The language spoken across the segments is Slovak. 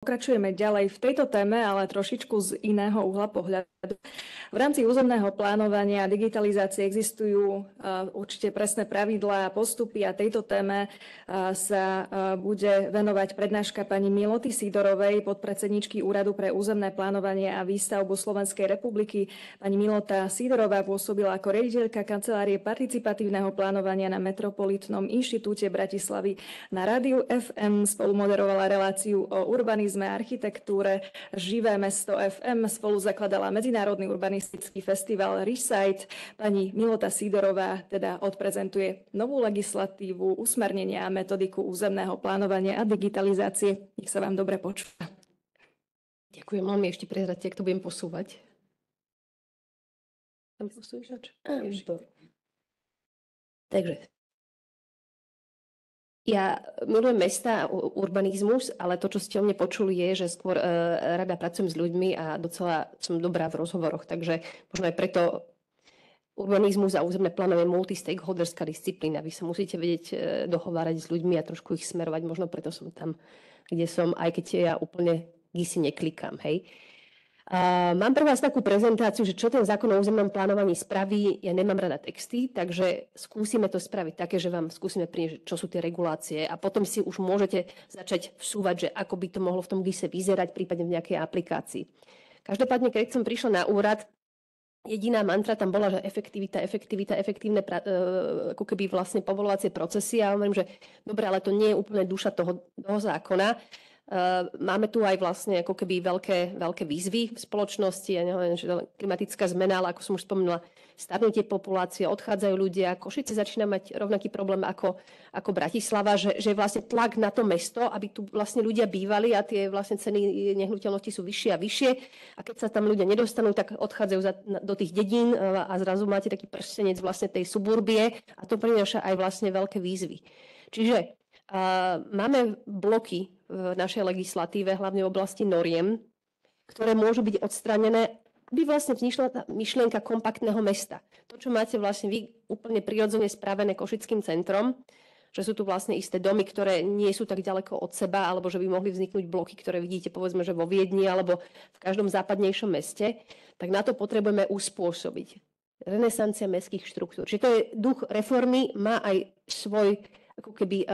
Pokračujeme ďalej v tejto téme, ale trošičku z iného uhla pohľadu. V rámci územného plánovania a digitalizácie existujú určite presné pravidlá a postupy a tejto téme sa bude venovať prednáška pani Miloty Sidorovej, podpredsedníčky Úradu pre územné plánovanie a výstavbu Slovenskej republiky. Pani Milota Sidorová pôsobila ako riaditeľka kancelárie participatívneho plánovania na Metropolitnom inštitúte Bratislavy. Na rádiu FM spolumoderovala reláciu o urbanizme a architektúre. Živé mesto FM spolu zakladala Medzinárodný urbanistický festival Resite. Pani Milota Sidorová teda odprezentuje novú legislatívu, usmernenia a metodiku územného plánovania a digitalizácie. Nech sa vám dobre počúva. Ďakujem, mám mi ešte prezrať, jak to budem posúvať. Tam posúvač? Takže ja milujem mesta, urbanizmus, ale to, čo ste o mne počuli, je, že skôr rada pracujem s ľuďmi a docela som dobrá v rozhovoroch, takže možno aj preto urbanizmus a územné plánovanie je multi-stakeholderská disciplína. Vy sa musíte vedieť dohovárať s ľuďmi a trošku ich smerovať, možno preto som tam, kde som, aj keď ja úplne si neklikám, hej. Mám pre vás takú prezentáciu, že čo ten zákon o územnom plánovaní spraví. Ja nemám rada texty, takže skúsime to spraviť také, že vám skúsime priniesť, čo sú tie regulácie a potom si už môžete začať vsúvať, že ako by to mohlo v tom GISe vyzerať, prípadne v nejakej aplikácii. Každopádne, keď som prišla na úrad, jediná mantra tam bola, že efektívne ako keby vlastne povolovacie procesy. A ja hovorím, že dobre, ale to nie je úplne duša toho zákona. Máme tu aj vlastne ako keby veľké výzvy v spoločnosti, ja neviem, že klimatická zmena, ale ako som už spomínala, starnutie populácie, odchádzajú ľudia, Košice začína mať rovnaký problém ako Bratislava, že je vlastne tlak na to mesto, aby tu vlastne ľudia bývali a tie vlastne ceny nehnuteľnosti sú vyššie a vyššie a keď sa tam ľudia nedostanú, tak odchádzajú do tých dedín a zrazu máte taký prstenec vlastne tej suburbie a to prináša aj vlastne veľké výzvy. Čiže máme bloky v našej legislatíve, hlavne v oblasti noriem, ktoré môžu byť odstranené, aby vlastne vznikla tá myšlienka kompaktného mesta. To, čo máte vlastne vy úplne prirodzene spravené Košickým centrom, že sú tu vlastne isté domy, ktoré nie sú tak ďaleko od seba, alebo že by mohli vzniknúť bloky, ktoré vidíte povedzme, že vo Viedni alebo v každom západnejšom meste, tak na to potrebujeme uspôsobiť. Renesancia mestských štruktúr. Čiže to je duch reformy, má aj svoj ako keby,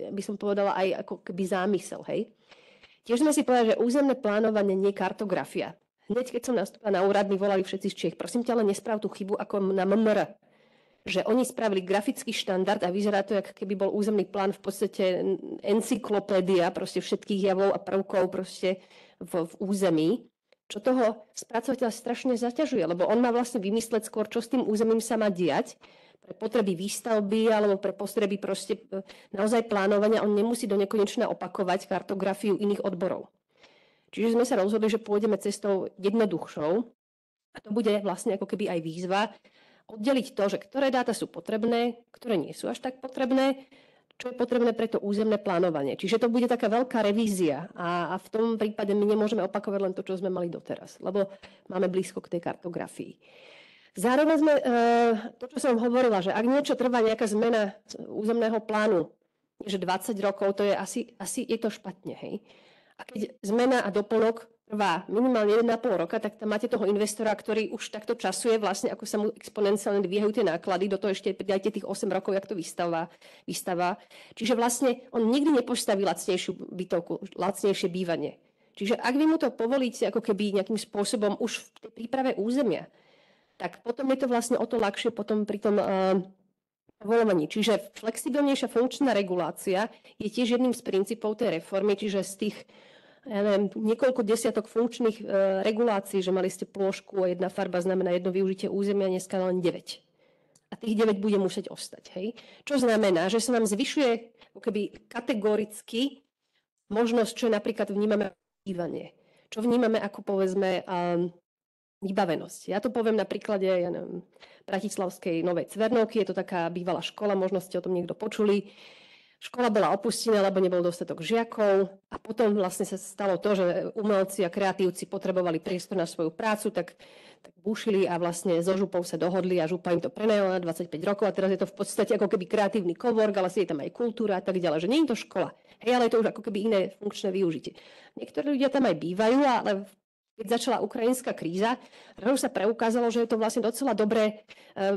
by som povedala, aj ako keby zámysel, hej. Tiež sme si povedali, že územné plánovanie nie je kartografia. Hneď, keď som nastúpila na úrad, mi volali všetci z Čiech. Prosím ťa, ale nesprav tú chybu ako na MMR. Že oni spravili grafický štandard a vyzerá to, ako keby bol územný plán v podstate encyklopédia proste všetkých javov a prvkov proste v území. Čo toho spracovateľa strašne zaťažuje, lebo on má vlastne vymysleť skôr, čo s tým územím sa má diať, pre potreby výstavby alebo pre potreby proste naozaj plánovania. On nemusí do nekonečna opakovať kartografiu iných odborov. Čiže sme sa rozhodli, že pôjdeme cestou jednoduchšou a to bude vlastne ako keby aj výzva oddeliť to, že ktoré dáta sú potrebné, ktoré nie sú až tak potrebné, čo je potrebné pre to územné plánovanie. Čiže to bude taká veľká revízia a v tom prípade my nemôžeme opakovať len to, čo sme mali doteraz, lebo máme blízko k tej kartografii. Zároveň sme, to, čo som hovorila, že ak niečo trvá nejaká zmena územného plánu, že 20 rokov, to je asi je to špatne, hej. A keď zmena a doplnok trvá minimálne 1,5 roka, tak tam máte toho investora, ktorý už takto časuje, vlastne ako sa mu exponenciálne dvíhajú tie náklady, do toho ešte pridajte tých 8 rokov, jak to vystáva. Čiže vlastne on nikdy nepostaví lacnejšiu bytovku, lacnejšie bývanie. Čiže ak vy mu to povolíte ako keby nejakým spôsobom už v tej príprave územia, tak potom je to vlastne o to ľahšie potom pri tom povoľovaní. Čiže flexibilnejšia funkčná regulácia je tiež jedným z princípov tej reformy, čiže z tých niekoľko desiatok funkčných regulácií, že mali ste plôžku a jedna farba znamená jedno využitie územia, dneska len 9. A tých 9 bude musieť ostať. Hej? Čo znamená, že sa nám zvyšuje keby kategoricky možnosť, čo napríklad vnímame ako bývanie. Čo vnímame ako povedzme vybavenosť. Ja to poviem na príklade Bratislavskej Novej Cvernovky, je to taká bývalá škola, možno ste o tom niekto počuli. škola bola opustená, lebo nebol dostatok žiakov a potom vlastne sa stalo to, že umelci a kreatívci potrebovali priestor na svoju prácu, tak bušili a vlastne so župou sa dohodli a župa im to prenajala na 25 rokov a teraz je to v podstate ako keby kreatívny cowork, ale je tam aj kultúra a tak ďalej, že nie je to škola. Hej, ale je to už ako keby iné funkčné využitie. Niektorí ľudia tam aj bývajú, ale keď začala ukrajinská kríza, už sa preukázalo, že je to vlastne docela dobré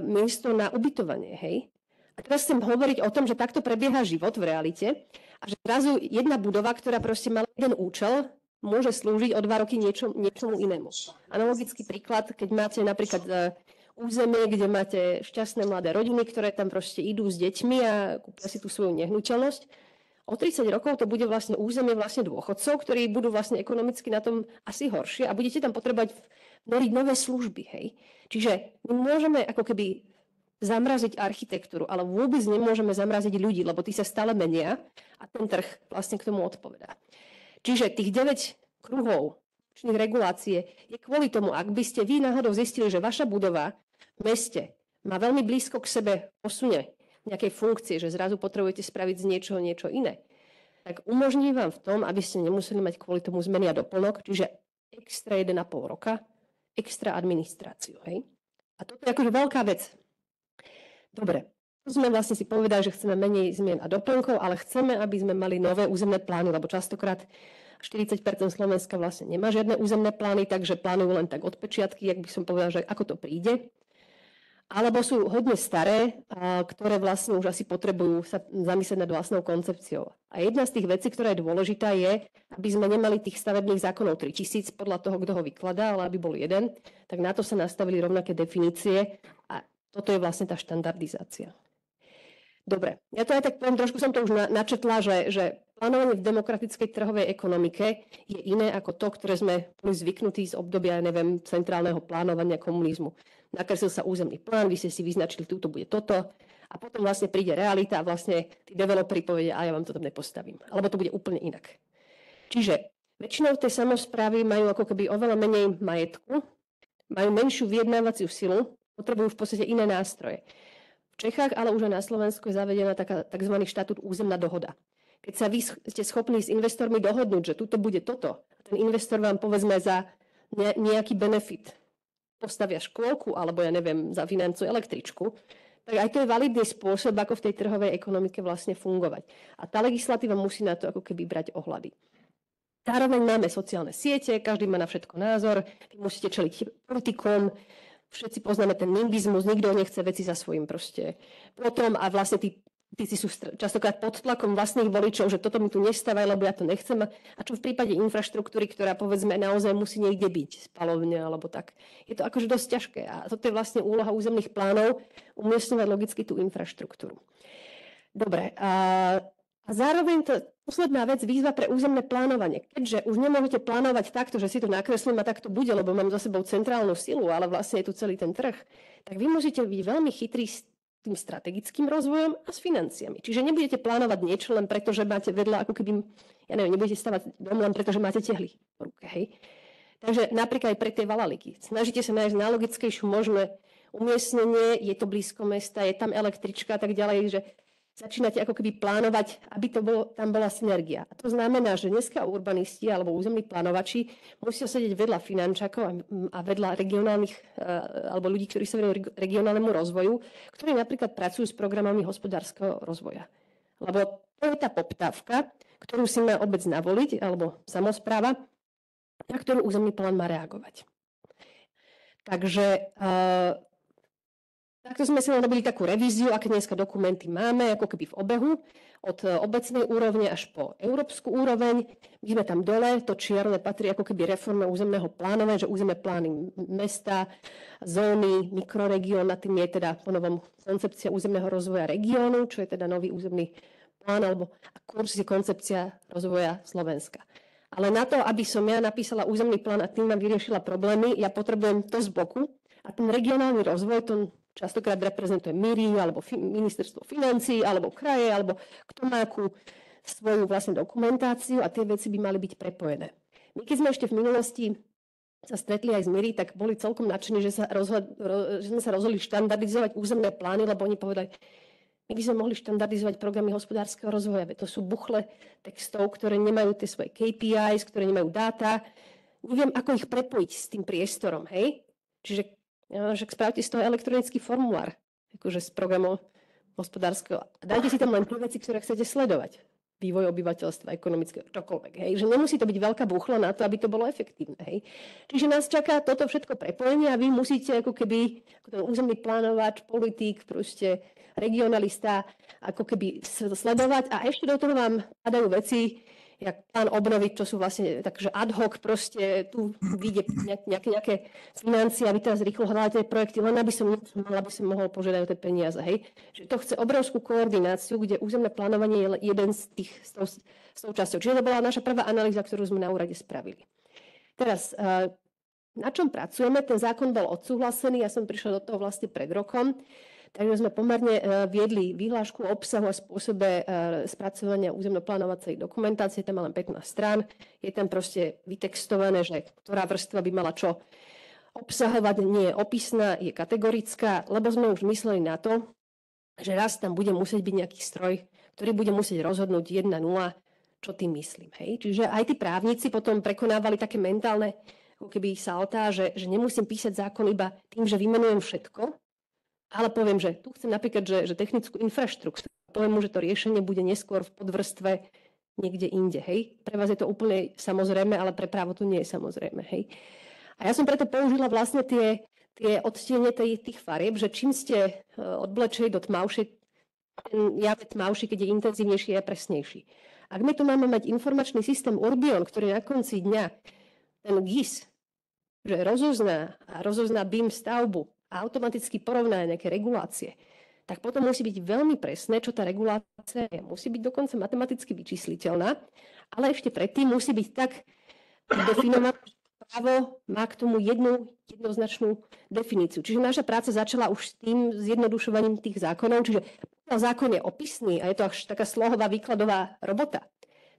miesto na ubytovanie, hej. A teraz chcem hovoriť o tom, že takto prebieha život v realite a že zrazu jedna budova, ktorá proste mala jeden účel, môže slúžiť o 2 roky niečomu inému. Analogický príklad, keď máte napríklad územie, kde máte šťastné mladé rodiny, ktoré tam proste idú s deťmi a kúpia si tú svoju nehnuteľnosť. O 30 rokov to bude vlastne územie vlastne dôchodcov, ktorí budú vlastne ekonomicky na tom asi horšie a budete tam potrebovať vnoriť nové služby. Hej? Čiže my môžeme ako keby zamraziť architektúru, ale vôbec nemôžeme zamraziť ľudí, lebo tí sa stále menia a ten trh vlastne k tomu odpovedá. Čiže tých 9 kruhov regulácie je kvôli tomu, ak by ste vy náhodou zistili, že vaša budova v meste má veľmi blízko k sebe posune nejakej funkcie, že zrazu potrebujete spraviť z niečoho niečo iné, tak umožní vám v tom, aby ste nemuseli mať kvôli tomu zmeny a doplnok, čiže extra 1,5 roka, extra administráciu. Hej? A toto je akože veľká vec. Dobre, to sme vlastne si povedali, že chceme menej zmien a doplnkov, ale chceme, aby sme mali nové územné plány, lebo častokrát 40% Slovenska vlastne nemá žiadne územné plány, takže plánujú len tak od pečiatky, jak by som povedala, že ako to príde. Alebo sú hodne staré, ktoré vlastne už asi potrebujú sa zamyslieť nad vlastnou koncepciou. A jedna z tých vecí, ktorá je dôležitá, je, aby sme nemali tých stavebných zákonov 3000 podľa toho, kto ho vykladá, ale aby bol jeden, tak na to sa nastavili rovnaké definície a toto je vlastne tá štandardizácia. Dobre, ja to aj tak poviem, trošku som to už načetla, že plánovanie v demokratickej trhovej ekonomike je iné ako to, ktoré sme boli zvyknutí z obdobia, neviem, centrálneho plánovania komunizmu. Nakreslil sa územný plán, vy ste si vyznačili, tu bude toto a potom vlastne príde realita a vlastne tí developeri povedia, a ja vám to tam nepostavím. Alebo to bude úplne inak. Čiže väčšinou tej samosprávy majú ako keby oveľa menej majetku, majú menšiu vyjednávaciu silu, potrebujú v podstate iné nástroje. V Čechách, ale už aj na Slovensku je zavedená tzv. Štatút územná dohoda. Keď sa vy ste schopní s investormi dohodnúť, že tuto bude toto, a ten investor vám povedzme za nejaký benefit postavia škôlku, alebo ja neviem, zafinancuje električku, tak aj to je validný spôsob, ako v tej trhovej ekonomike vlastne fungovať. A tá legislatíva musí na to ako keby brať ohľady. Zároveň máme sociálne siete, každý má na všetko názor, vy musíte čeliť politikom, všetci poznáme ten nimbizmus, nikto nechce veci za svojím proste potom a vlastne tí sú častokrát pod tlakom vlastných voličov, že toto mi tu nestávaj, lebo ja to nechcem. A čo v prípade infraštruktúry, ktorá povedzme naozaj musí niekde byť, spalovne alebo tak. Je to akože dosť ťažké a toto je vlastne úloha územných plánov umiestňovať logicky tú infraštruktúru. Dobre, a zároveň to posledná vec, výzva pre územné plánovanie. Keďže už nemôžete plánovať takto, že si to nakreslím a tak to bude, lebo mám za sebou centrálnu silu, ale vlastne je tu celý ten trh, tak vy môžete byť veľmi chytrý s tým strategickým rozvojom a s financiami. Čiže nebudete plánovať niečo len preto, že máte vedľa, ako keby, ja neviem, nebudete stavať dom len preto, že máte tehly v ruke, hej. Takže napríklad aj pre tie valaliky. Snažíte sa nájsť najlogickejšiu možné umiestnenie, je to blízko mesta, je tam električka a tak ďalej, že začínate ako keby plánovať, aby tam bola synergia. A to znamená, že dneska urbanisti alebo územní plánovači musia sedieť vedľa finančákov a vedľa regionálnych alebo ľudí, ktorí sa venujú regionálnemu rozvoju, ktorí napríklad pracujú s programami hospodárskeho rozvoja. Lebo to je tá poptávka, ktorú si má obec navoliť alebo samospráva, na ktorú územný plán má reagovať. Takže takto sme si robili takú revíziu, aké dneska dokumenty máme, ako keby v obehu, od obecnej úrovne až po európsku úroveň. My sme tam dole, to čierne patrí ako keby reforma územného plánovania, že územné plány mesta, zóny, mikroregión, na tým je teda po novom koncepcia územného rozvoja regiónu, čo je teda nový územný plán, alebo kurz je koncepcia rozvoja Slovenska. Ale na to, aby som ja napísala územný plán a tým vám vyriešila problémy, ja potrebujem to z boku a ten regionálny rozvoj, to častokrát reprezentuje MIRI, alebo ministerstvo financií, alebo kraje, alebo kto má akú svoju vlastne dokumentáciu a tie veci by mali byť prepojené. My keď sme ešte v minulosti sa stretli aj s MIRI, tak boli celkom nadšení, že sme sa rozhodli štandardizovať územné plány, lebo oni povedali, my my by sme mohli štandardizovať programy hospodárskeho rozvoja. To sú buchle textov, ktoré nemajú tie svoje KPIs, ktoré nemajú dáta. Neviem, ako ich prepojiť s tým priestorom, hej? Čiže že spravte z toho elektronický formulár, akože z programu hospodárskeho. Dajte si tam len tie veci, ktoré chcete sledovať. Vývoj obyvateľstva, ekonomického, čokoľvek. Hej? Že nemusí to byť veľká buchla na to, aby to bolo efektívne. Hej? Čiže nás čaká toto všetko prepojenie a vy musíte ako keby ako ten územný plánovač, politik, proste regionalista, ako keby sledovať a ešte do toho vám padajú veci, jak plán obnovy, čo sú vlastne takže ad hoc, proste tu vyjde nejaké financie a vy teraz rýchlo hľadáte projekty, len aby som mohol požiadať o tie peniaze. Hej. Že to chce obrovskú koordináciu, kde územné plánovanie je jeden z tých s tou časťou. Čiže to bola naša prvá analýza, ktorú sme na úrade spravili. Teraz, na čom pracujeme? Ten zákon bol odsúhlasený, ja som prišla do toho vlastne pred rokom. Takže sme pomerne viedli vyhlášku o obsahu a spôsobe spracovania územno-plánovacej dokumentácie. Tam má len 15 strán. Je tam proste vytextované, že ktorá vrstva by mala čo obsahovať. Nie je opisná, je kategorická, lebo sme už mysleli na to, že raz tam bude musieť byť nejaký stroj, ktorý bude musieť rozhodnúť 1-0, čo tým myslím. Hej? Čiže aj tí právnici potom prekonávali také mentálne ako keby saltá, že nemusím písať zákon iba tým, že vymenujem všetko, ale poviem, že tu chcem napríklad, že technickú infraštruktúru. Poviem mu, že to riešenie bude neskôr v podvrstve niekde inde. Hej? Pre vás je to úplne samozrejme, ale pre právo to nie je samozrejme. Hej? A ja som preto použila vlastne tie odtiene tých farieb, že čím ste odblečili do tmavšie, ten jav je tmavší, keď je intenzívnejší a presnejší. Ak my tu máme mať informačný systém Urbion, ktorý na konci dňa ten GIS, že rozozná BIM stavbu, a automaticky porovná nejaké regulácie, tak potom musí byť veľmi presné, čo tá regulácia je. Musí byť dokonca matematicky vyčísliteľná, ale ešte predtým musí byť tak definované, že právo má k tomu jednoznačnú definíciu. Čiže naša práca začala už s tým zjednodušovaním tých zákonov, čiže pokiaľ zákon je opisný a je to až taká slohová výkladová robota,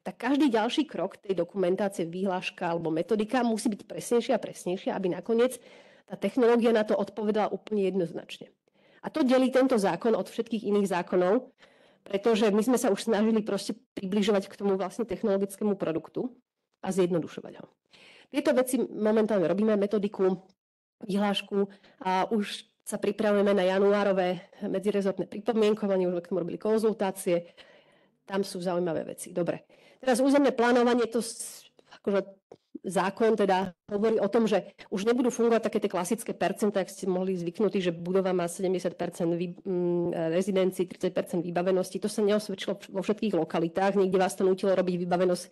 tak každý ďalší krok tej dokumentácie, výhláška alebo metodika musí byť presnejšia a presnejšia, aby nakoniec tá technológia na to odpovedala úplne jednoznačne. A to delí tento zákon od všetkých iných zákonov, pretože my sme sa už snažili proste približovať k tomu vlastne technologickému produktu a zjednodušovať ho. Tieto veci momentálne robíme, metodiku, vyhlášku a už sa pripravujeme na januárové medzirezortné pripomienkovanie, už sme k tomu robili konzultácie, tam sú zaujímavé veci. Dobre, teraz územné plánovanie, to akože zákon teda hovorí o tom, že už nebudú fungovať také tie klasické percentá, ak ste mohli zvyknutí, že budova má 70% rezidencií, 30% vybavenosti. To sa neosvedčilo vo všetkých lokalitách. Niekde vás to nutilo robiť vybavenosť,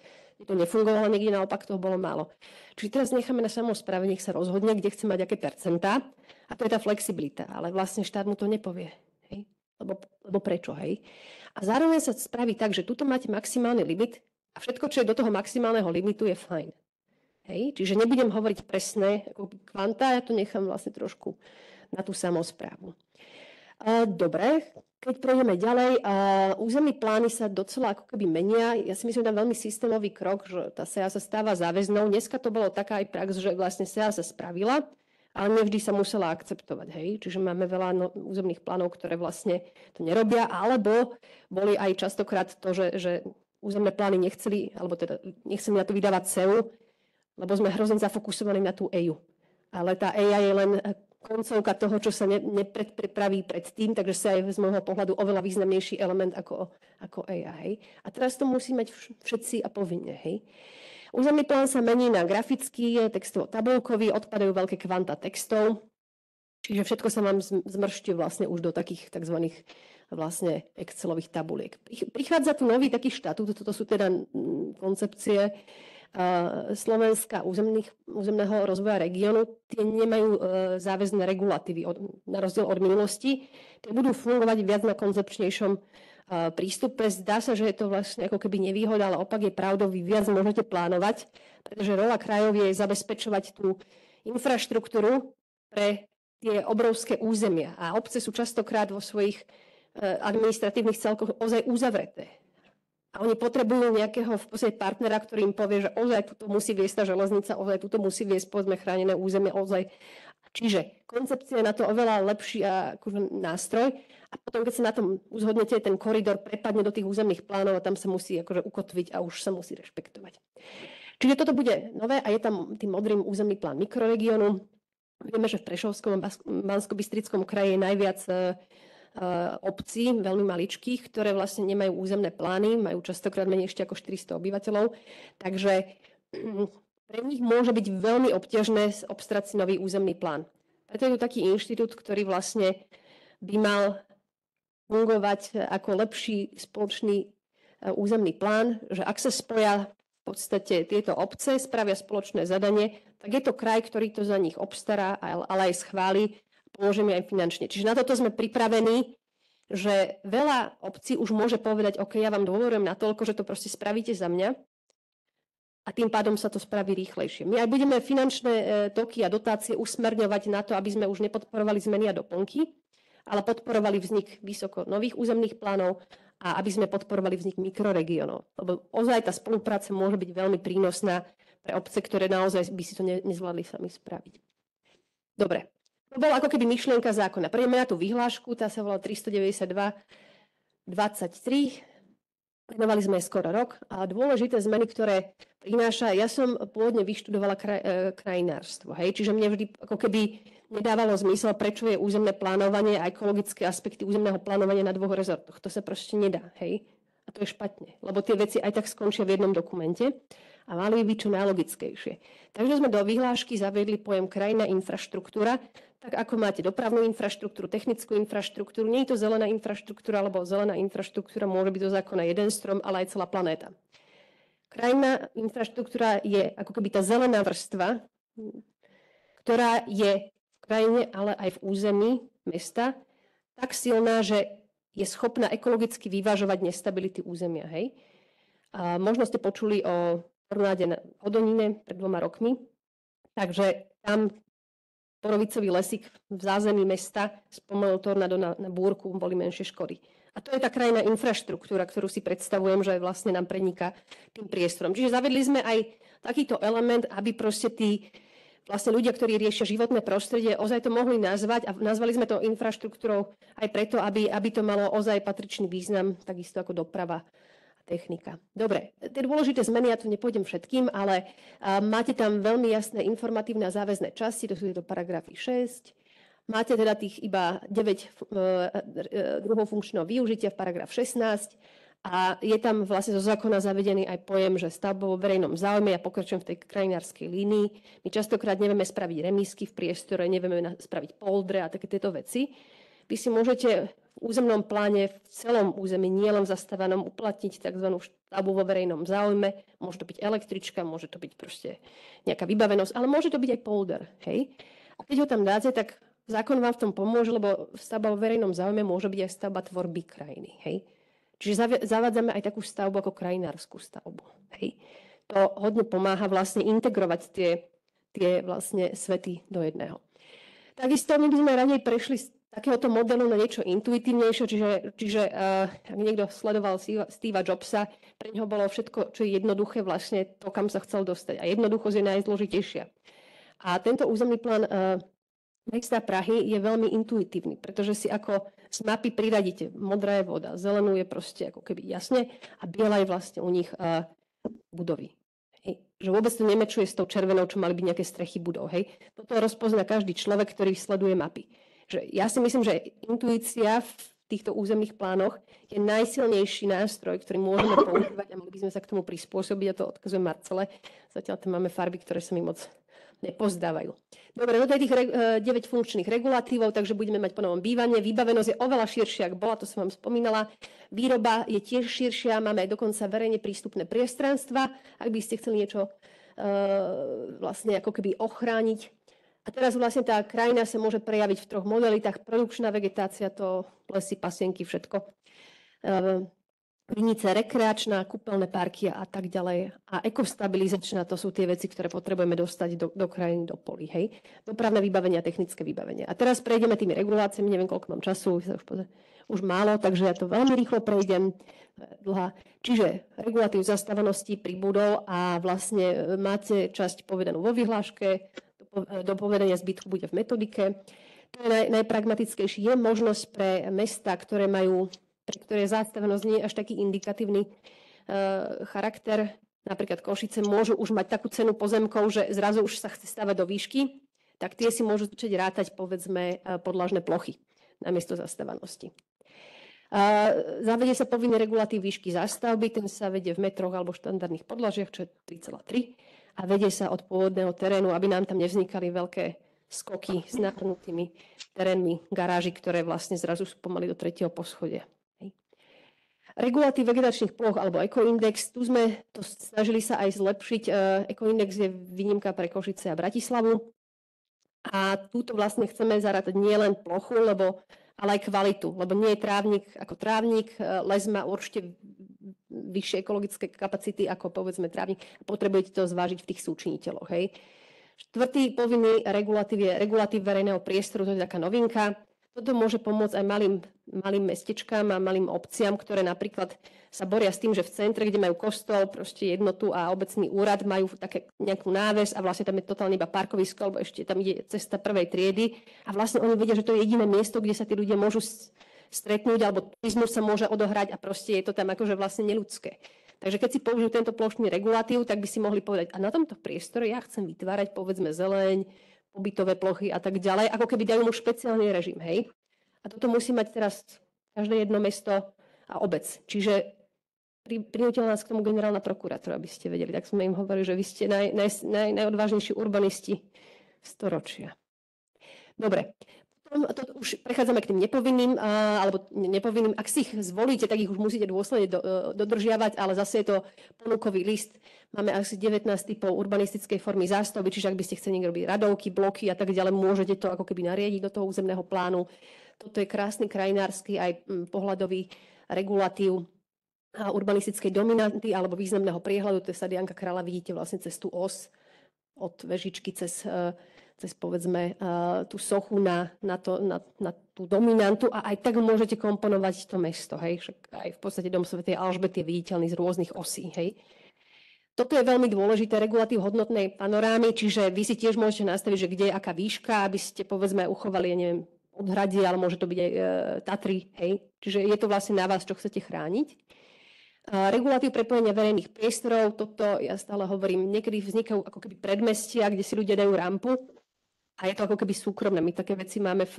to nefungovalo, niekde naopak toho bolo málo. Čiže teraz necháme na samospráve, nech sa rozhodne, kde chce mať aké percentá. A to je tá flexibilita. Ale vlastne štát mu to nepovie. Hej? Lebo prečo? Hej? A zároveň sa spraví tak, že tuto máte maximálny limit a všetko, čo je do toho maximálneho limitu, je fajn. Hej? Čiže nebudem hovoriť presné ako kvantá, ja to nechám vlastne trošku na tú samosprávu. Dobre, keď prejdeme ďalej, územné plány sa docela ako keby menia. Ja si myslím, že to je veľmi systémový krok, že tá SEA sa stáva záväznou. Dneska to bolo taká aj prax, že vlastne SEA sa spravila, ale nevždy sa musela akceptovať. Hej? Čiže máme veľa územných plánov, ktoré vlastne to nerobia, alebo boli aj častokrát to, že územné plány nechceli, alebo teda nechceli na to vydávať CEU, lebo sme hrozne zafokusovaní na tú EIU. Ale tá EIA je len koncovka toho, čo sa nepripraví predtým, takže sa je z môjho pohľadu oveľa významnejší element ako EIA. Hej? A teraz to musí mať všetci a povinne. Hej? Územný plán sa mení na grafický, textovo-tabulkový, odpadajú veľké kvanta textov, čiže všetko sa vám zmršťuje vlastne už do takých tzv. Vlastne Excelových tabuliek. Prichádza tu nový taký štatút, toto sú teda koncepcie Slovenska územného rozvoja regiónu, tie nemajú záväzné regulatívy na rozdiel od minulosti. Tie budú fungovať viac na koncepčnejšom prístupe. Zdá sa, že je to vlastne ako keby nevýhoda, ale opak je pravdou, vy viac môžete plánovať, pretože rola krajov je zabezpečovať tú infraštruktúru pre tie obrovské územia. A obce sú častokrát vo svojich administratívnych celkoch ozaj uzavreté. A oni potrebujú nejakého v podstate partnera, ktorý im povie, že ozaj tuto musí viesť tá železnica, ozaj tuto musí viesť povedzme chránené územie, ozaj. Čiže koncepcia je na to oveľa lepší akože nástroj a potom, keď sa na tom uzhodnete, ten koridor prepadne do tých územných plánov a tam sa musí akože ukotviť a už sa musí rešpektovať. Čiže toto bude nové a je tam tým modrým územný plán mikroregiónu. Vieme, že v Prešovskom a Banskobystrickom kraji je najviac obcí, veľmi maličkých, ktoré vlastne nemajú územné plány, majú častokrát menej ešte ako 400 obyvateľov, takže pre nich môže byť veľmi obťažné obstarať si nový územný plán. Preto je tu taký inštitút, ktorý vlastne by mal fungovať ako lepší spoločný územný plán, že ak sa spoja v podstate tieto obce, spravia spoločné zadanie, tak je to kraj, ktorý to za nich obstará, ale aj schváli, pomôžeme aj finančne. Čiže na toto sme pripravení, že veľa obcí už môže povedať, OK, ja vám dôverujem natoľko, že to proste spravíte za mňa a tým pádom sa to spraví rýchlejšie. My aj budeme finančné toky a dotácie usmerňovať na to, aby sme už nepodporovali zmeny a doplnky, ale podporovali vznik vysoko nových územných plánov a aby sme podporovali vznik mikroregiónov. Lebo ozaj tá spolupráca môže byť veľmi prínosná pre obce, ktoré naozaj by si to nezvládli sami spraviť. Dobre, to bola ako keby myšlienka zákona. Prejdeme na tú vyhlášku, tá sa volá 392/23. Venovali sme skoro rok a dôležité zmeny, ktoré prináša, ja som pôvodne vyštudovala krajinárstvo, hej, čiže mne vždy ako keby nedávalo zmysel, prečo je územné plánovanie a ekologické aspekty územného plánovania na dvoch rezortoch. To sa proste nedá, hej. A to je špatne, lebo tie veci aj tak skončia v jednom dokumente a mali by byť čo najlogickejšie. Takže sme do vyhlášky zaviedli pojem krajinná infraštruktúra, tak ako máte dopravnú infraštruktúru, technickú infraštruktúru, nie je to zelená infraštruktúra, lebo zelená infraštruktúra môže byť do zákona jeden strom, ale aj celá planéta. Krajinná infraštruktúra je ako keby tá zelená vrstva, ktorá je v krajine, ale aj v území mesta tak silná, že je schopná ekologicky vyvážovať nestability územia. Hej? A možno ste počuli o tornáde na Hodoníne pred 2 rokmi, takže tam borovicový lesík v zázemí mesta spomenul tornádo na búrku, boli menšie škody. A to je tá krajinná infraštruktúra, ktorú si predstavujem, že vlastne nám preniká tým priestorom. Čiže zavedli sme aj takýto element, aby proste tí vlastne ľudia, ktorí riešia životné prostredie, ozaj to mohli nazvať a nazvali sme to infraštruktúrou aj preto, aby to malo ozaj patričný význam, takisto ako doprava a technika. Dobre, tie dôležité zmeny, ja tu nepôjdem všetkým, ale máte tam veľmi jasné informatívne a záväzné časti, to sú tieto paragrafy 6. Máte teda tých iba 9 druhov funkčného využitia v paragraf 16 a je tam vlastne zo zákona zavedený aj pojem, že stavba vo verejnom záujme, ja pokračujem v tej krajinárskej línii. My častokrát nevieme spraviť remísky v priestore, nevieme spraviť poldre a také tieto veci. Vy si môžete v územnom pláne v celom území, nielen v zastávanom, uplatniť tzv. Stavbu vo verejnom záujme. Môže to byť električka, môže to byť proste nejaká vybavenosť, ale môže to byť aj polder. Hej? A keď ho tam dáte, tak zákon vám v tom pomôže, lebo stavba vo verejnom záujme môže byť aj stavba tvorby krajiny. Hej? Čiže zavádzame aj takú stavbu ako krajinárskú stavbu. Hej? To hodne pomáha vlastne integrovať tie vlastne svety do jedného. Takisto my by sme radej prešli z takéhoto modelu na niečo intuitívnejšie, čiže ak niekto sledoval Steva Jobsa, pre neho bolo všetko, čo je jednoduché, vlastne to, kam sa chcel dostať. A jednoduchosť je najzložitejšia. A tento územný plán mesta Prahy je veľmi intuitívny, pretože si ako z mapy priradíte. Modrá je voda, zelenú je proste ako keby jasne a biela je vlastne u nich budovy. Hej. Že vôbec to nemečuje s tou červenou, čo mali byť nejaké strechy budov. Hej. Toto rozpozná každý človek, ktorý sleduje mapy. Že ja si myslím, že intuícia v týchto územných plánoch je najsilnejší nástroj, ktorý môžeme používať a mali by sme sa k tomu prispôsobiť. A to odkazujem Marcele. Zatiaľ tam máme farby, ktoré sa mi moc nepozdávajú. Dobre, no to je tých 9 funkčných regulatívov, takže budeme mať ponovom bývanie. Vybavenosť je oveľa širšia, ako bola, to som vám spomínala. Výroba je tiež širšia, máme aj dokonca verejne prístupné priestranstva, ak by ste chceli niečo vlastne ako keby ochrániť. A teraz vlastne tá krajina sa môže prejaviť v 3 modalitách. Produkčná vegetácia, to lesy, pasienky, všetko. Vinice rekreačná, kúpeľné parky a tak ďalej. A ekostabilizačná, to sú tie veci, ktoré potrebujeme dostať do krajiny, do polí. Hej? Dopravné vybavenie a technické vybavenie. A teraz prejdeme tými reguláciami, neviem, koľko mám času, už málo, takže ja to veľmi rýchlo prejdem. Čiže regulatív zastávanosti pri budov a vlastne máte časť povedanú vo vyhláške, dopovedania zbytku bude v metodike. To je najpragmatickejší. Je možnosť pre mesta, pre ktoré zástavnosť nie je až taký indikatívny charakter. Napríklad Košice môžu už mať takú cenu pozemkov, že zrazu už sa chce stavať do výšky, tak tie si môžu začať rátať, povedzme, podlažné plochy namiesto zastávanosti. Zavedie sa povinný regulatív výšky zástavby, ten sa vedie v metroch alebo štandardných podlažiach, čo je 3,3 a vedie sa od pôvodného terénu, aby nám tam nevznikali veľké skoky s nahrnutými terénmi garáži, ktoré vlastne zrazu sú pomaly do 3. poschodia. Regulatív vegetačných ploch alebo ekoindex, tu sme to snažili sa aj zlepšiť. Ekoindex je výnimka pre Košice a Bratislavu. A túto vlastne chceme zarátať nielen plochu, ale aj kvalitu, lebo nie je trávnik ako trávnik, les má určite vyššie ekologické kapacity ako povedzme trávnik. Potrebujete to zvážiť v tých súčiniteľoch. Hej. Štvrtý povinný regulatív je regulatív verejného priestoru, to je taká novinka. Toto môže pomôcť aj malým mestečkám a malým obciam, ktoré napríklad sa boria s tým, že v centre, kde majú kostol, proste jednotu a obecný úrad, majú také nejakú náves a vlastne tam je totálne iba parkovisko, alebo ešte tam ide cesta prvej triedy a vlastne oni vedia, že to je jediné miesto, kde sa tí ľudia môžu stretnúť, alebo turizmus sa môže odohrať a proste je to tam akože vlastne neľudské. Takže keď si použijú tento plošný regulatív, tak by si mohli povedať, a na tomto priestore ja chcem vytvárať povedzme zeleň, pobytové plochy a tak ďalej, ako keby dajú mu špeciálny režim, hej. A toto musí mať teraz každé jedno mesto a obec. Čiže prinútila nás k tomu generálna prokurátora, aby ste vedeli. Tak sme im hovorili, že vy ste najodvážnejší urbanisti storočia. Dobre. To už prechádzame k tým nepovinným, alebo nepovinným. Ak si ich zvolíte, tak ich už musíte dôsledne dodržiavať, ale zase je to ponukový list. Máme asi 19 typov urbanistickej formy zástavby, čiže ak by ste chceli robiť radovky, bloky a tak ďalej, môžete to ako keby nariadiť do toho územného plánu. Toto je krásny krajinársky aj pohľadový regulatív urbanistickej dominanty alebo významného priehľadu. To je sa Dianka Kráľa, vidíte vlastne cez tú os od vežičky cez povedzme tú sochu na tú dominantu a aj tak môžete komponovať to mesto. Hej? Však aj v podstate dom svätej Alžbety je viditeľný z rôznych osí. Hej? Toto je veľmi dôležité, regulatív hodnotnej panorámy, čiže vy si tiež môžete nastaviť, že kde je aká výška, aby ste povedzme uchovali, neviem, odhradie, ale môže to byť aj Tatry. Hej? Čiže je to vlastne na vás, čo chcete chrániť. Regulatív prepojenia verejných priestorov, toto ja stále hovorím, niekedy vznikajú ako keby predmestia, kde si ľudia dajú rampu a je to ako keby súkromné. My také veci máme v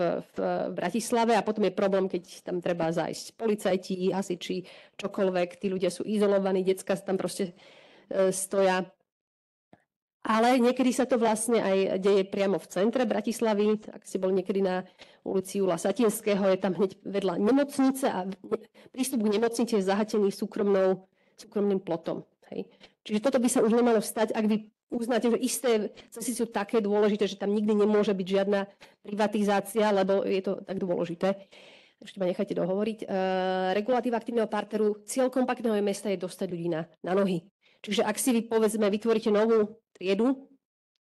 Bratislave a potom je problém, keď tam treba zájsť policajti, hasiči, čokoľvek, tí ľudia sú izolovaní, decká tam proste stoja. Ale niekedy sa to vlastne aj deje priamo v centre Bratislavy. Ak ste boli niekedy na ulici Júla Satinského, je tam hneď vedľa nemocnice a prístup k nemocnici je zahatený súkromným plotom. Hej. Čiže toto by sa už nemalo stať, ak vy uznáte, že isté cesty sú také dôležité, že tam nikdy nemôže byť žiadna privatizácia, lebo je to tak dôležité. Ešte ma nechajte dohovoriť. Regulatíva aktívneho parteru. Cieľ kompaktného mesta je dostať ľudí na nohy. Čiže ak si vy, povedzme, vytvoríte novú triedu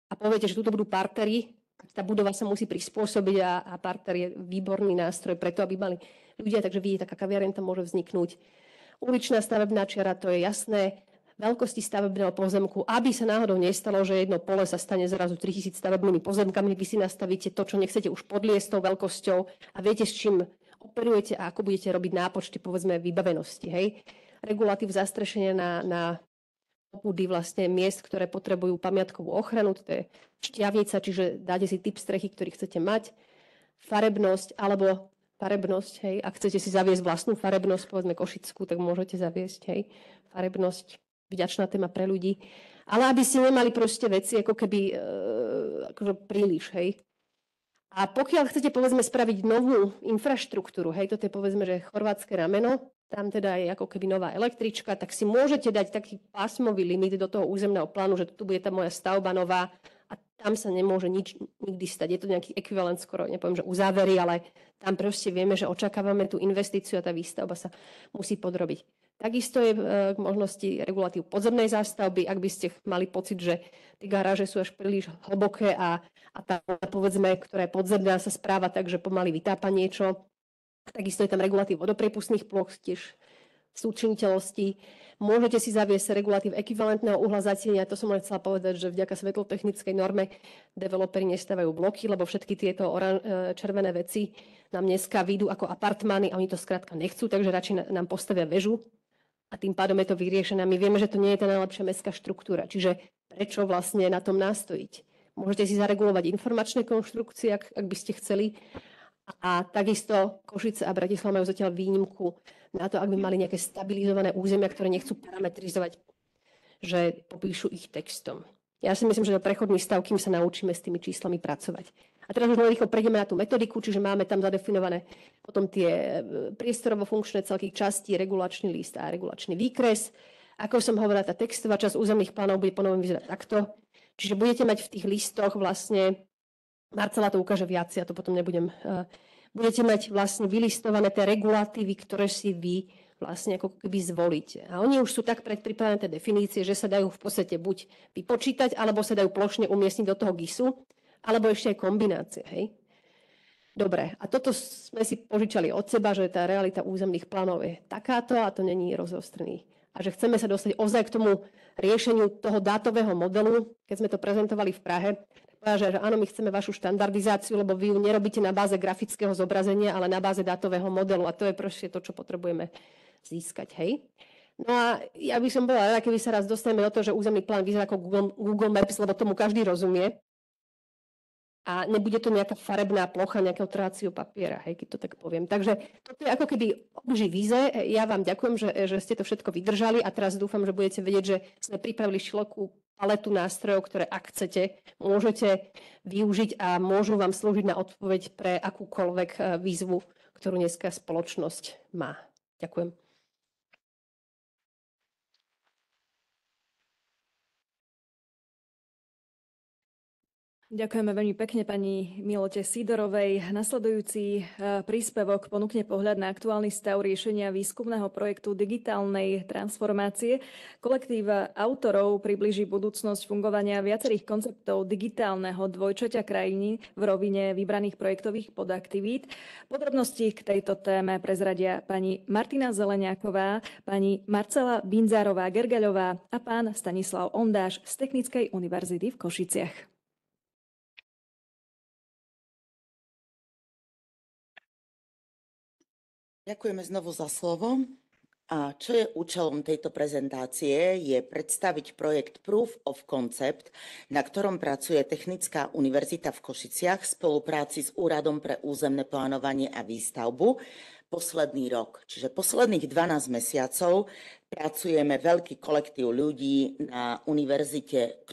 a poviete, že tuto budú partery, tak tá budova sa musí prispôsobiť a parter je výborný nástroj preto, aby mali ľudia, takže vidíte, taká kaviareň tam môže vzniknúť. Uličná stavebná čiara, to je jasné, veľkosti stavebného pozemku, aby sa náhodou nestalo, že jedno pole sa stane zrazu 3000 stavebnými pozemkami, vy si nastavíte to, čo nechcete už podliesť tou veľkosťou a viete, s čím operujete a ako budete robiť nápočty, povedzme, vybavenosti. Hej? Regulatív zastrešenia na opudy vlastne miest, ktoré potrebujú pamiatkovú ochranu, to je šťavnica, čiže dáte si typ strechy, ktorý chcete mať, farebnosť alebo farebnosť, hej, ak chcete si zaviesť vlastnú farebnosť, povedzme Košickú, tak môžete zaviesť, hej, farebnosť, vďačná téma pre ľudí, ale aby ste nemali proste veci ako keby akože príliš, hej. A pokiaľ chcete, povedzme, spraviť novú infraštruktúru, hej, toto je, povedzme, že chorvátske rameno, tam teda je ako keby nová električka, tak si môžete dať taký pásmový limit do toho územného plánu, že tu bude tá moja stavba nová a tam sa nemôže nič nikdy stať. Je to nejaký ekvivalent skoro, nepoviem, že uzávery, ale tam proste vieme, že očakávame tú investíciu a tá výstavba sa musí podrobiť. Takisto je k možnosti regulatív podzemnej zástavby, ak by ste mali pocit, že tie garáže sú až príliš hlboké a tá, povedzme, ktorá je podzemná, sa správa tak, že pomaly vytápa niečo. Takisto je tam regulatív vodopriepustných ploch, tiež súčiniteľnosti. Môžete si zaviesť regulatív ekvivalentného uhla zatienia. To som len chcela povedať, že vďaka svetlotechnickej norme developeri nestávajú bloky, lebo všetky tieto červené veci nám dneska vyjdú ako apartmány a oni to skrátka nechcú, takže radšej nám postavia väžu a tým pádom je to vyriešené. My vieme, že to nie je tá najlepšia mestská štruktúra, čiže prečo vlastne na tom nástojiť? Môžete si zaregulovať informačné konštrukcie, ak by ste chceli. A takisto Košice a Bratislava majú zatiaľ výnimku na to, ak by mali nejaké stabilizované územia, ktoré nechcú parametrizovať, že popíšu ich textom. Ja si myslím, že to prechodný stav, kým sa naučíme s tými číslami pracovať. A teraz už rýchlo prejdeme na tú metodiku, čiže máme tam zadefinované potom tie priestorovo-funkčné celky časti, regulačný list a regulačný výkres. Ako som hovorila, tá textová časť územných plánov bude ponovom vyzerať takto. Čiže budete mať v tých listoch vlastne, Marcela to ukáže viac, ja to potom nebudem, budete mať vlastne vylistované tie regulatívy, ktoré si vy vlastne ako keby zvolíte. A oni už sú tak predpripravené tie definície, že sa dajú v podstate buď vypočítať, alebo sa dajú plošne umiestniť do toho GISu, alebo ešte aj kombinácie, hej? Dobre, a toto sme si požičali od seba, že tá realita územných plánov je takáto a to není rozostrený. A že chceme sa dostať ozaj k tomu riešeniu toho dátového modelu, keď sme to prezentovali v Prahe, že áno, my chceme vašu štandardizáciu, lebo vy ju nerobíte na báze grafického zobrazenia, ale na báze dátového modelu a to je proste to, čo potrebujeme získať, hej. No a ja by som bola rada, keby sa raz dostaneme do toho, že územný plán vyzerá ako Google Maps, lebo tomu každý rozumie. A nebude to nejaká farebná plocha nejakého trhacieho papiera, hej, keď to tak poviem. Takže toto je ako keby obži víze. Ja vám ďakujem, že ste to všetko vydržali a teraz dúfam, že budete vedieť, že sme pripravili širokú paletu nástrojov, ktoré ak chcete, môžete využiť a môžu vám slúžiť na odpoveď pre akúkoľvek výzvu, ktorú dneska spoločnosť má. Ďakujem. Ďakujeme veľmi pekne pani Milote Sídorovej. Nasledujúci príspevok ponúkne pohľad na aktuálny stav riešenia výskumného projektu digitálnej transformácie. Kolektív autorov priblíži budúcnosť fungovania viacerých konceptov digitálneho dvojčaťa krajiny v rovine vybraných projektových podaktivít. Podrobnosti k tejto téme prezradia pani Martina Zeleniaková, pani Marcela Binzárová-Gergaľová a pán Stanislav Ondáš z Technickej univerzity v Košiciach. Ďakujeme znovu za slovo. A čo je účelom tejto prezentácie, je predstaviť projekt Proof of Concept, na ktorom pracuje Technická univerzita v Košiciach v spolupráci s Úradom pre územné plánovanie a výstavbu posledný rok. Čiže posledných 12 mesiacov pracujeme veľký kolektív ľudí na univerzite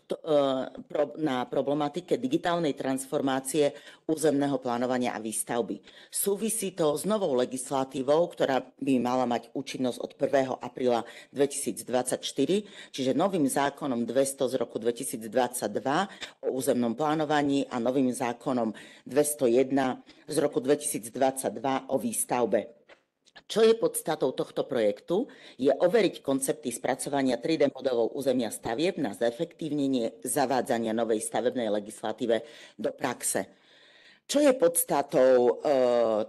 na problematike digitálnej transformácie územného plánovania a výstavby. Súvisí to s novou legislatívou, ktorá by mala mať účinnosť od 1. apríla 2024, čiže novým zákonom 200 z roku 2022 o územnom plánovaní a novým zákonom 201 z roku 2022 o výstavbe. Čo je podstatou tohto projektu, je overiť koncepty spracovania 3D modelov územia stavieb na zefektívnenie zavádzania novej stavebnej legislatíve do praxe. Čo je podstatou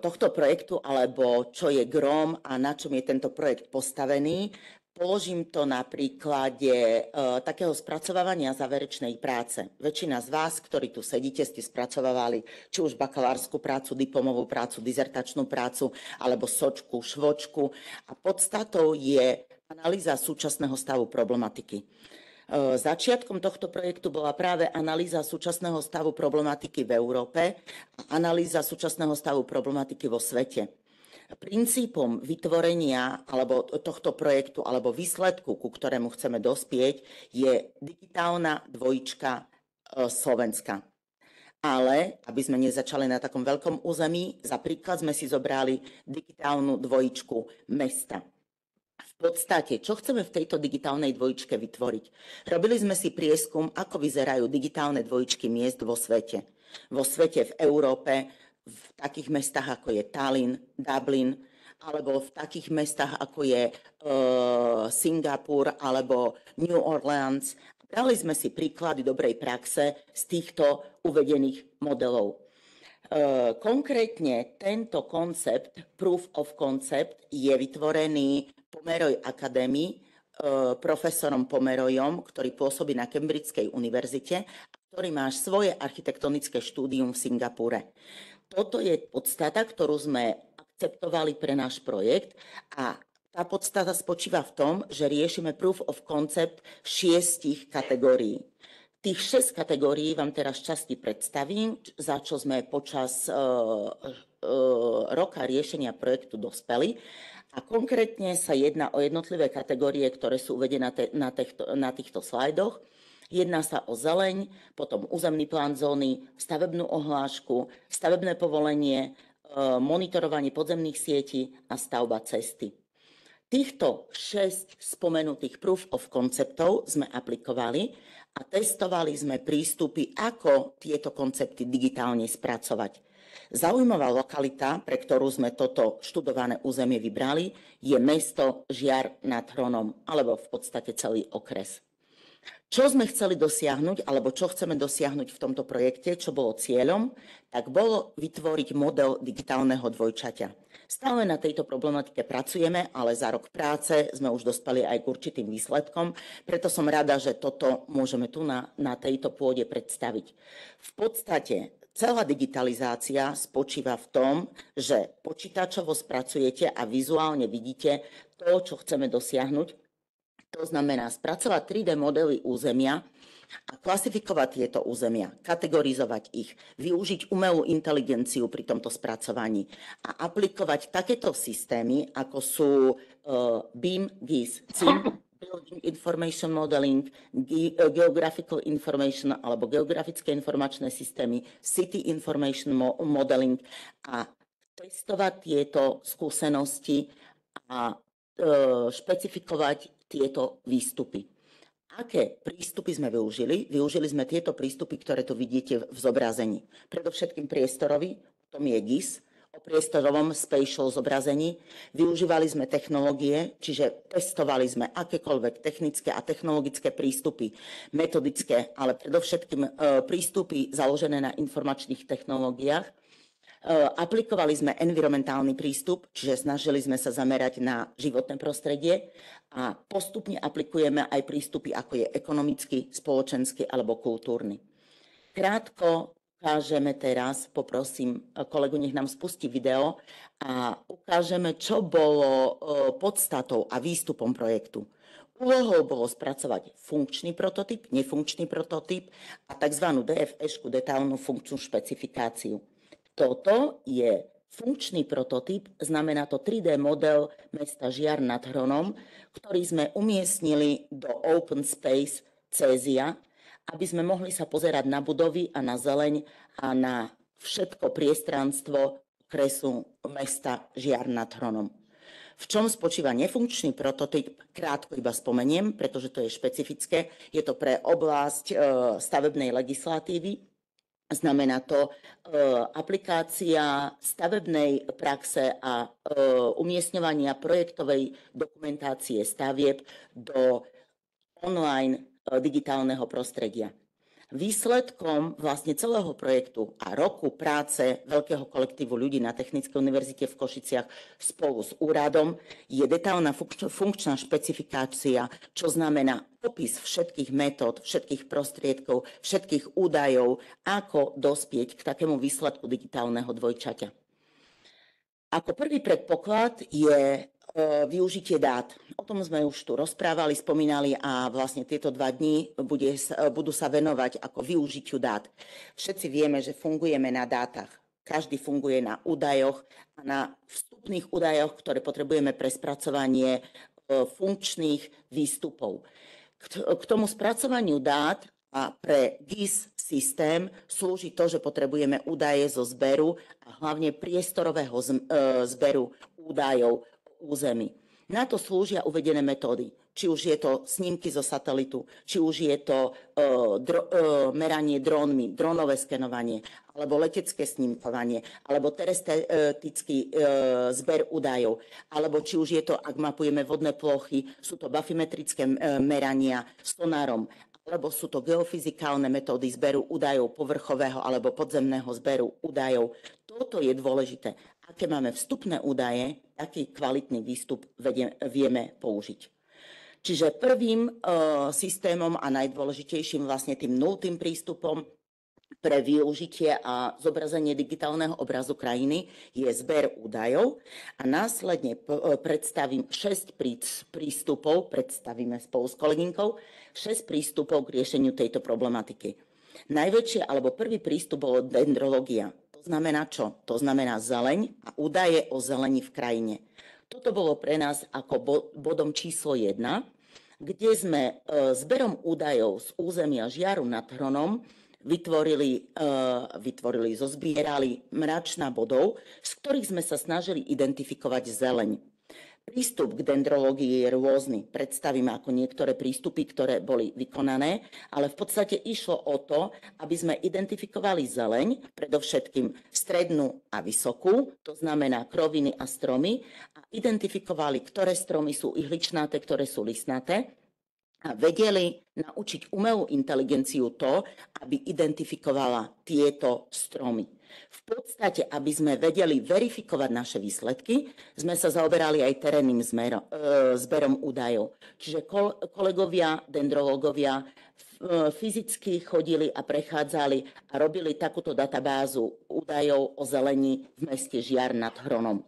tohto projektu, alebo čo je grom a na čom je tento projekt postavený? Položím to na príklade takého spracovávania záverečnej práce. Väčšina z vás, ktorí tu sedíte, ste spracovávali či už bakalárskú prácu, diplomovú prácu, dizertačnú prácu, alebo sočku, švočku. A podstatou je analýza súčasného stavu problematiky. Začiatkom tohto projektu bola práve analýza súčasného stavu problematiky v Európe a analýza súčasného stavu problematiky vo svete. Princípom vytvorenia alebo tohto projektu alebo výsledku, ku ktorému chceme dospieť, je digitálna dvojička Slovenska. Ale, aby sme nezačali na takom veľkom území, za príklad sme si zobrali digitálnu dvojičku mesta. V podstate, čo chceme v tejto digitálnej dvojičke vytvoriť? Robili sme si prieskum, ako vyzerajú digitálne dvojičky miest vo svete. Vo svete, v Európe, v takých mestách, ako je Tallinn, Dublin, alebo v takých mestách, ako je Singapur alebo New Orleans. Dali sme si príklady dobrej praxe z týchto uvedených modelov. Konkrétne tento koncept, Proof of Concept, je vytvorený Pomeroj Academy profesorom Pomerojom, ktorý pôsobí na Cambridgeskej univerzite, ktorý má svoje architektonické štúdium v Singapúre. Toto je podstata, ktorú sme akceptovali pre náš projekt a tá podstata spočíva v tom, že riešime proof of concept 6 kategórií. Tých 6 kategórií vám teraz časti predstavím, za čo sme počas roka riešenia projektu dospeli. A konkrétne sa jedná o jednotlivé kategórie, ktoré sú uvedené na týchto slajdoch. Jedná sa o zeleň, potom územný plán zóny, stavebnú ohlášku, stavebné povolenie, monitorovanie podzemných sietí a stavba cesty. Týchto 6 spomenutých proof of conceptov sme aplikovali a testovali sme prístupy, ako tieto koncepty digitálne spracovať. Zaujímavá lokalita, pre ktorú sme toto študované územie vybrali, je mesto Žiar nad Hronom, alebo v podstate celý okres. Čo sme chceli dosiahnuť, alebo čo chceme dosiahnuť v tomto projekte, čo bolo cieľom, tak bolo vytvoriť model digitálneho dvojčaťa. Stále na tejto problematike pracujeme, ale za rok práce sme už dospeli aj k určitým výsledkom, preto som rada, že toto môžeme tu na tejto pôde predstaviť. V podstate celá digitalizácia spočíva v tom, že počítačovo spracujete a vizuálne vidíte to, čo chceme dosiahnuť. To znamená spracovať 3D modely územia a klasifikovať tieto územia, kategorizovať ich, využiť umelú inteligenciu pri tomto spracovaní a aplikovať takéto systémy, ako sú BIM, GIS, CIM, Building Information Modeling, Geographical Information alebo geografické informačné systémy, City Information Modeling a testovať tieto skúsenosti a špecifikovať tieto výstupy. Aké prístupy sme využili? Využili sme tieto prístupy, ktoré tu vidíte v zobrazení. Predovšetkým priestorový, tom je GIS, o priestorovom spatial zobrazení. Využívali sme technológie, čiže testovali sme akékoľvek technické a technologické prístupy, metodické, ale predovšetkým prístupy založené na informačných technológiách. Aplikovali sme environmentálny prístup, čiže snažili sme sa zamerať na životné prostredie a postupne aplikujeme aj prístupy, ako je ekonomický, spoločenský alebo kultúrny. Krátko ukážeme teraz, poprosím kolegu, nech nám spustí video a ukážeme, čo bolo podstatou a výstupom projektu. Úlohou bolo spracovať funkčný prototyp, nefunkčný prototyp a tzv. DFS-ku, detailnú funkčnú špecifikáciu. Toto je funkčný prototyp, znamená to 3D model mesta Žiar nad Hronom, ktorý sme umiestnili do Open Space Cézia, aby sme mohli sa pozerať na budovy a na zeleň a na všetko priestranstvo okresu mesta Žiar nad Hronom. V čom spočíva nefunkčný prototyp, krátko iba spomeniem, pretože to je špecifické. Je to pre oblasť stavebnej legislatívy. Znamená to aplikácia stavebnej praxe a umiestňovania projektovej dokumentácie stavieb do online digitálneho prostredia. Výsledkom vlastne celého projektu a roku práce veľkého kolektívu ľudí na Technickej univerzite v Košiciach spolu s úradom je detailná funkčná špecifikácia, čo znamená popis všetkých metód, všetkých prostriedkov, všetkých údajov, ako dospieť k takému výsledku digitálneho dvojčaťa. Ako prvý predpoklad je využitie dát. O tom sme už tu rozprávali, spomínali a vlastne tieto 2 dni budú sa venovať ako využitiu dát. Všetci vieme, že fungujeme na dátach. Každý funguje na údajoch a na vstupných údajoch, ktoré potrebujeme pre spracovanie funkčných výstupov. K tomu spracovaniu dát a pre GIS systém slúži to, že potrebujeme údaje zo zberu a hlavne priestorového zberu údajov území. Na to slúžia uvedené metódy. Či už je to snímky zo satelitu, či už je to meranie drónmi, drónové skenovanie, alebo letecké snímkovanie, alebo terestrický zber údajov, alebo či už je to, ak mapujeme vodné plochy, sú to bafimetrické merania sonárom, alebo sú to geofyzikálne metódy zberu údajov povrchového alebo podzemného zberu údajov. Toto je dôležité. Aké máme vstupné údaje, aký kvalitný výstup vieme použiť. Čiže prvým systémom a najdôležitejším vlastne tým nultým prístupom pre využitie a zobrazenie digitálneho obrazu krajiny je zber údajov a následne predstavím 6 prístupov, predstavíme spolu s kolegynkou, 6 prístupov k riešeniu tejto problematiky. Najväčšie alebo prvý prístup bolo dendrológia. To znamená čo? To znamená zeleň a údaje o zeleni v krajine. Toto bolo pre nás ako bodom číslo 1, kde sme zberom údajov z územia Žiaru nad Hronom zozbierali mračná bodov, z ktorých sme sa snažili identifikovať zeleň. Prístup k dendrológii je rôzny. Predstavím ako niektoré prístupy, ktoré boli vykonané, ale v podstate išlo o to, aby sme identifikovali zeleň, predovšetkým strednú a vysokú, to znamená kroviny a stromy, a identifikovali, ktoré stromy sú ihličnaté, ktoré sú listnaté, a vedeli naučiť umelú inteligenciu to, aby identifikovala tieto stromy. V podstate, aby sme vedeli verifikovať naše výsledky, sme sa zaoberali aj terénnym zberom údajov. Čiže kolegovia, dendrológovia fyzicky chodili a prechádzali a robili takúto databázu údajov o zelení v meste Žiar nad Hronom.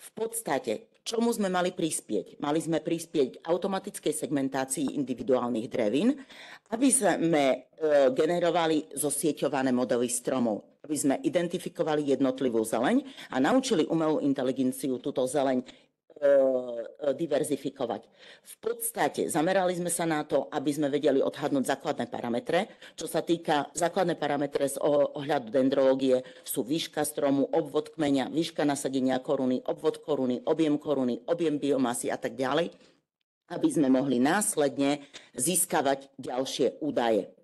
V podstate, čomu sme mali prispieť? Mali sme prispieť k automatickej segmentácii individuálnych drevín, aby sme generovali zosieťované modely stromov, aby sme identifikovali jednotlivú zeleň a naučili umelú inteligenciu túto zeleň diverzifikovať. V podstate zamerali sme sa na to, aby sme vedeli odhadnúť základné parametre. Čo sa týka základné parametre z ohľadu dendrológie sú výška stromu, obvod kmeňa, výška nasadenia koruny, obvod koruny, objem biomasy a tak ďalej, aby sme mohli následne získavať ďalšie údaje.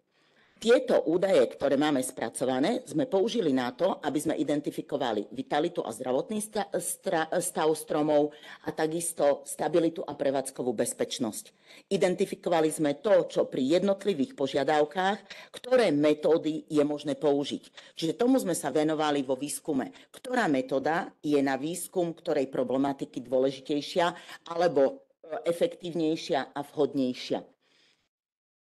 Tieto údaje, ktoré máme spracované, sme použili na to, aby sme identifikovali vitalitu a zdravotný stav stromov a takisto stabilitu a prevádzkovú bezpečnosť. Identifikovali sme to, čo pri jednotlivých požiadavkách, ktoré metódy je možné použiť. Čiže tomu sme sa venovali vo výskume. Ktorá metóda je na výskum ktorej problematiky dôležitejšia alebo efektívnejšia a vhodnejšia.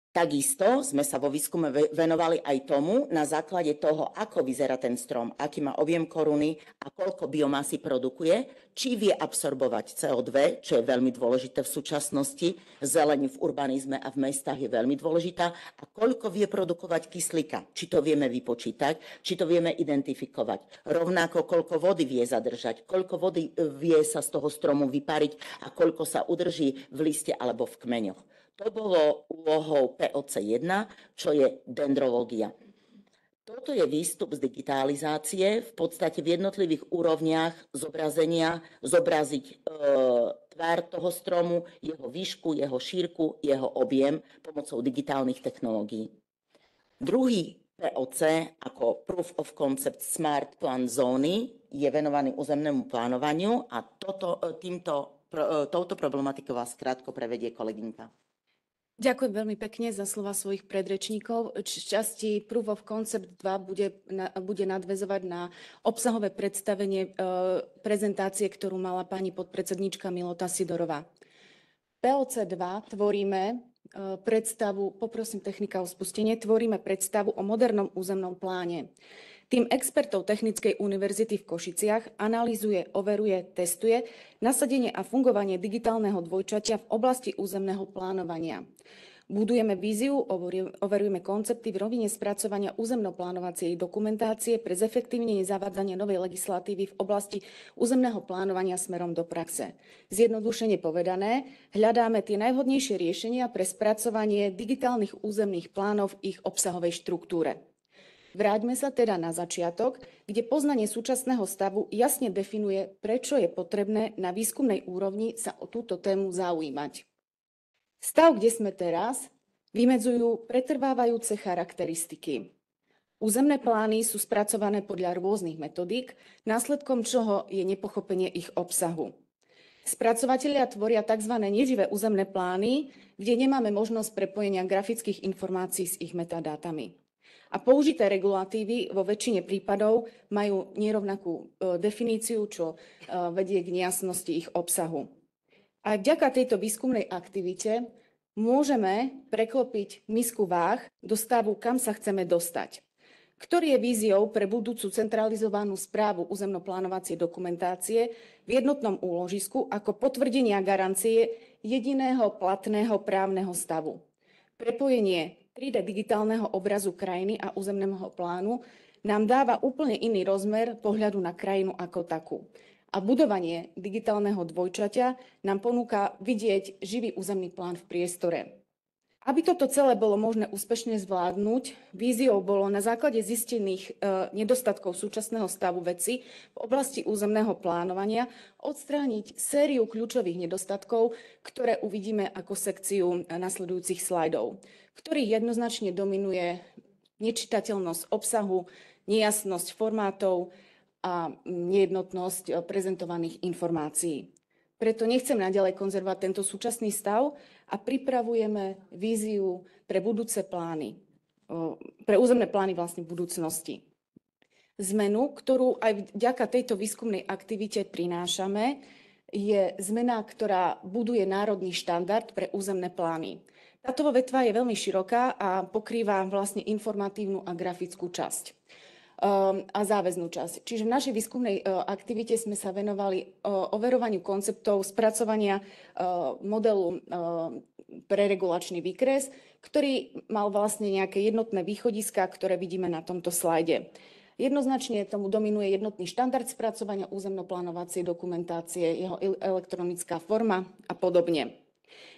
Takisto sme sa vo výskume venovali aj tomu, na základe toho, ako vyzerá ten strom, aký má objem koruny a koľko biomasy produkuje, či vie absorbovať CO2, čo je veľmi dôležité v súčasnosti, zeleň v urbanizme a v mestách je veľmi dôležitá, a koľko vie produkovať kyslíka, či to vieme vypočítať, či to vieme identifikovať. Rovnako koľko vody vie zadržať, koľko vody vie sa z toho stromu vypariť a koľko sa udrží v liste alebo v kmeňoch. To bolo úlohou POC1, čo je dendrológia. Toto je výstup z digitalizácie, v podstate v jednotlivých úrovniach zobrazenia zobraziť tvár toho stromu, jeho výšku, jeho šírku, jeho objem pomocou digitálnych technológií. Druhý POC ako Proof of Concept Smart Plan Zóny je venovaný územnému plánovaniu a touto problematikou vás krátko prevedie kolegynka. Ďakujem veľmi pekne za slova svojich predrečníkov. Časti Proof of Concept 2 bude nadväzovať na obsahové predstavenie prezentácie, ktorú mala pani podpredsedníčka Milota Sidorová. POC 2 tvoríme predstavu, poprosím technika o spustenie, tvoríme predstavu o modernom územnom pláne. Tým expertov Technickej univerzity v Košiciach analyzuje, overuje, testuje nasadenie a fungovanie digitálneho dvojčatia v oblasti územného plánovania. Budujeme víziu, overujeme koncepty v rovine spracovania územno-plánovacej dokumentácie pre zefektívnenie zavádzania novej legislatívy v oblasti územného plánovania smerom do praxe. Zjednodušene povedané, hľadáme tie najvhodnejšie riešenia pre spracovanie digitálnych územných plánov v ich obsahovej štruktúre. Vráťme sa teda na začiatok, kde poznanie súčasného stavu jasne definuje, prečo je potrebné na výskumnej úrovni sa o túto tému zaujímať. Stav, kde sme teraz, vymedzujú pretrvávajúce charakteristiky. Územné plány sú spracované podľa rôznych metodík, následkom čoho je nepochopenie ich obsahu. Spracovatelia tvoria tzv. Neživé územné plány, kde nemáme možnosť prepojenia grafických informácií s ich metadátami. A použité regulatívy vo väčšine prípadov majú nerovnakú definíciu, čo vedie k nejasnosti ich obsahu. Aj vďaka tejto výskumnej aktivite môžeme preklopiť misku váh do stavu, kam sa chceme dostať, ktorý je víziou pre budúcu centralizovanú správu územnoplánovacej dokumentácie v jednotnom úložisku ako potvrdenia garancie jediného platného právneho stavu. Prepojenie 3D digitálneho obrazu krajiny a územného plánu nám dáva úplne iný rozmer pohľadu na krajinu ako takú. A budovanie digitálneho dvojčaťa nám ponúka vidieť živý územný plán v priestore. Aby toto celé bolo možné úspešne zvládnuť, víziou bolo na základe zistených nedostatkov súčasného stavu veci v oblasti územného plánovania odstrániť sériu kľúčových nedostatkov, ktoré uvidíme ako sekciu nasledujúcich slajdov, ktorých jednoznačne dominuje nečitateľnosť obsahu, nejasnosť formátov a nejednotnosť prezentovaných informácií. Preto nechcem naďalej konzervovať tento súčasný stav a pripravujeme víziu pre budúce plány, pre územné plány vlastne v budúcnosti. Zmenu, ktorú aj vďaka tejto výskumnej aktivite prinášame, je zmena, ktorá buduje národný štandard pre územné plány. Táto vetva je veľmi široká a pokrýva vlastne informatívnu a grafickú časť a záväznú časť. Čiže v našej výskumnej aktivite sme sa venovali overovaniu konceptov spracovania modelu pre regulačný výkres, ktorý mal vlastne nejaké jednotné východiska, ktoré vidíme na tomto slajde. Jednoznačne tomu dominuje jednotný štandard spracovania územnoplánovacej dokumentácie, jeho elektronická forma a podobne.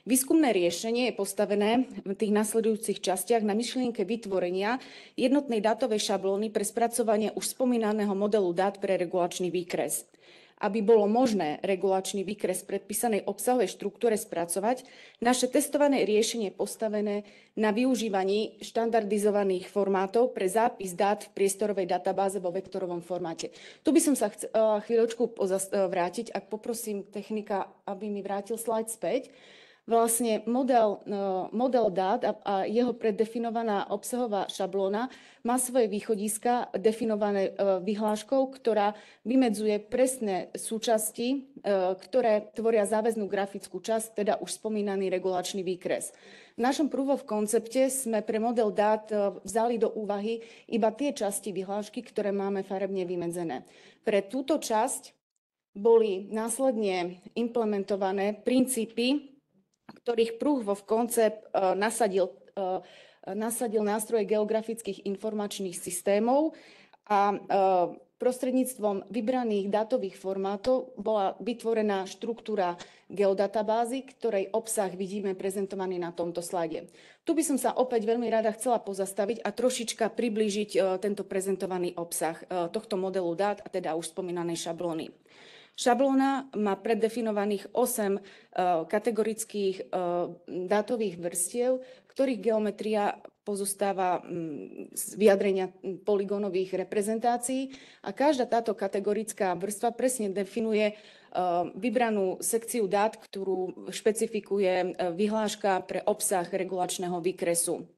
Výskumné riešenie je postavené v tých nasledujúcich častiach na myšlienke vytvorenia jednotnej dátovej šablóny pre spracovanie už spomínaného modelu dát pre regulačný výkres. Aby bolo možné regulačný výkres v predpísanej obsahovej štruktúre spracovať, naše testované riešenie je postavené na využívaní štandardizovaných formátov pre zápis dát v priestorovej databáze vo vektorovom formáte. Tu by som sa chvíľočku vrátiť, ak poprosím technika, aby mi vrátil slajd späť. Vlastne model dát a jeho preddefinovaná obsahová šablóna má svoje východiska definované vyhláškou, ktorá vymedzuje presné súčasti, ktoré tvoria záväznú grafickú časť, teda už spomínaný regulačný výkres. V našom proof of koncepte sme pre model dát vzali do úvahy iba tie časti vyhlášky, ktoré máme farebne vymedzené. Pre túto časť boli následne implementované princípy, ktorých proof of concept nasadil nástroje geografických informačných systémov a prostredníctvom vybraných dátových formátov bola vytvorená štruktúra geodatabázy, ktorej obsah vidíme prezentovaný na tomto slajde. Tu by som sa opäť veľmi rada chcela pozastaviť a trošička priblížiť tento prezentovaný obsah tohto modelu dát a teda už spomínanej šablóny. Šablóna má preddefinovaných 8 kategorických dátových vrstiev, ktorých geometria pozostáva z vyjadrenia polygónových reprezentácií a každá táto kategorická vrstva presne definuje vybranú sekciu dát, ktorú špecifikuje vyhláška pre obsah regulačného výkresu.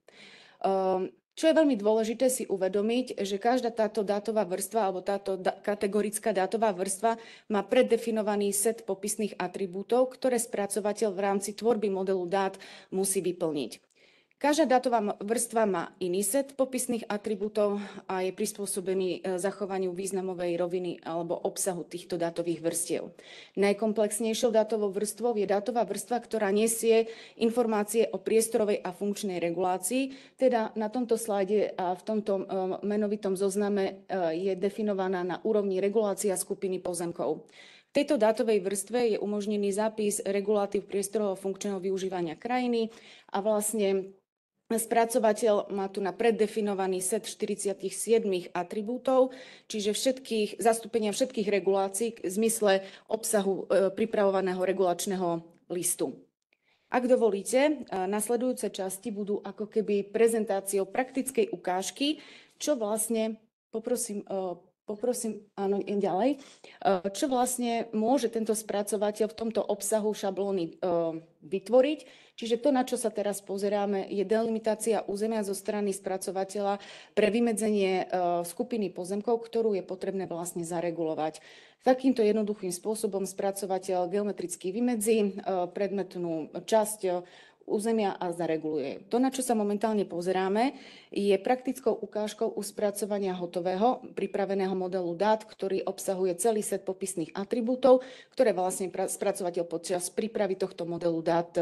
Čo je veľmi dôležité si uvedomiť, že každá táto dátová vrstva alebo táto kategorická dátová vrstva má preddefinovaný set popisných atribútov, ktoré spracovateľ v rámci tvorby modelu dát musí vyplniť. Každá dátová vrstva má iný set popisných atribútov a je prispôsobený zachovaniu významovej roviny alebo obsahu týchto dátových vrstiev. Najkomplexnejšou dátovou vrstvou je dátová vrstva, ktorá nesie informácie o priestorovej a funkčnej regulácii, teda na tomto slajde a v tomto menovitom zozname je definovaná na úrovni regulácia skupiny pozemkov. V tejto dátovej vrstve je umožnený zápis regulatív priestorového funkčného využívania krajiny a vlastne spracovateľ má tu na preddefinovaný set 47 atribútov, čiže zastúpenia všetkých regulácií v zmysle obsahu pripravovaného regulačného listu. Ak dovolíte, nasledujúce časti budú ako keby prezentáciou praktickej ukážky, čo vlastne, poprosím poprosím, áno, ďalej. Čo vlastne môže tento spracovateľ v tomto obsahu šablóny vytvoriť? Čiže to, na čo sa teraz pozeráme, je delimitácia územia zo strany spracovateľa pre vymedzenie skupiny pozemkov, ktorú je potrebné vlastne zaregulovať. Takýmto jednoduchým spôsobom spracovateľ geometricky vymedzí predmetnú časť územia a zareguluje. To, na čo sa momentálne pozeráme, je praktickou ukážkou u spracovania hotového pripraveného modelu dát, ktorý obsahuje celý set popisných atribútov, ktoré vlastne spracovateľ počas prípravy tohto modelu dát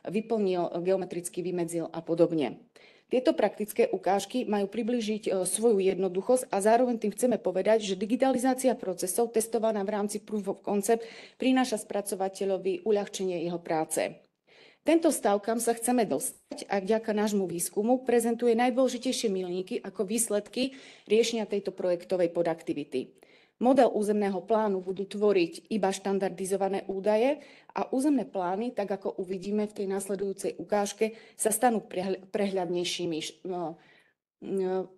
vyplnil, geometricky vymedzil a podobne. Tieto praktické ukážky majú priblížiť svoju jednoduchosť a zároveň tým chceme povedať, že digitalizácia procesov testovaná v rámci Proof of Concept prináša spracovateľovi uľahčenie jeho práce. Tento stav, kam sa chceme dostať a vďaka nášmu výskumu prezentuje najdôležitejšie milníky ako výsledky riešenia tejto projektovej podaktivity. Model územného plánu budú tvoriť iba štandardizované údaje a územné plány, tak ako uvidíme v tej nasledujúcej ukážke, sa stanú prehľadnejšími.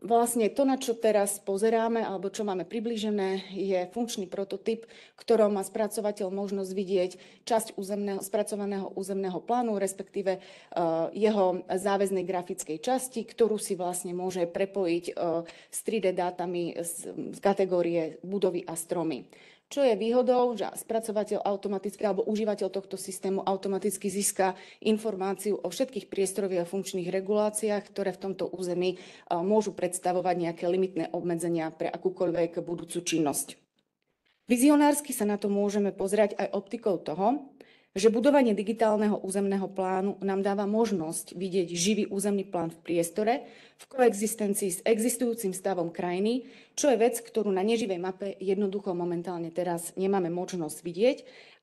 Vlastne to, na čo teraz pozeráme, alebo čo máme priblížené, je funkčný prototyp, ktorom má spracovateľ možnosť vidieť časť spracovaného územného plánu, respektíve jeho záväznej grafickej časti, ktorú si vlastne môže prepojiť s 3D dátami z kategórie budovy a stromy. Čo je výhodou, že spracovateľ automaticky alebo užívateľ tohto systému automaticky získa informáciu o všetkých priestorových a funkčných reguláciách, ktoré v tomto území môžu predstavovať nejaké limitné obmedzenia pre akúkoľvek budúcu činnosť. Vizionársky sa na to môžeme pozerať aj optikou toho, že budovanie digitálneho územného plánu nám dáva možnosť vidieť živý územný plán v priestore v koexistencii s existujúcim stavom krajiny, čo je vec, ktorú na neživej mape jednoducho momentálne teraz nemáme možnosť vidieť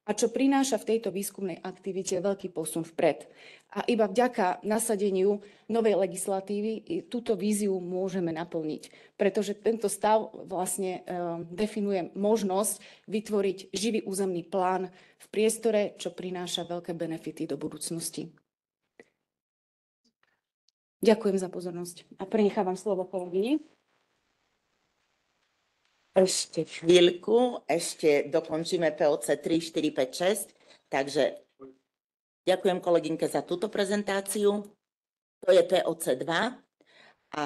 a čo prináša v tejto výskumnej aktivite veľký posun vpred. A iba vďaka nasadeniu novej legislatívy túto víziu môžeme naplniť, pretože tento stav vlastne definuje možnosť vytvoriť živý územný plán v priestore, čo prináša veľké benefity do budúcnosti. Ďakujem za pozornosť a prenechávam slovo kolegyni. Ešte chvíľku, ešte dokončíme POC 3, 4, 5, 6. Takže ďakujem kolegyňke za túto prezentáciu. To je POC 2 a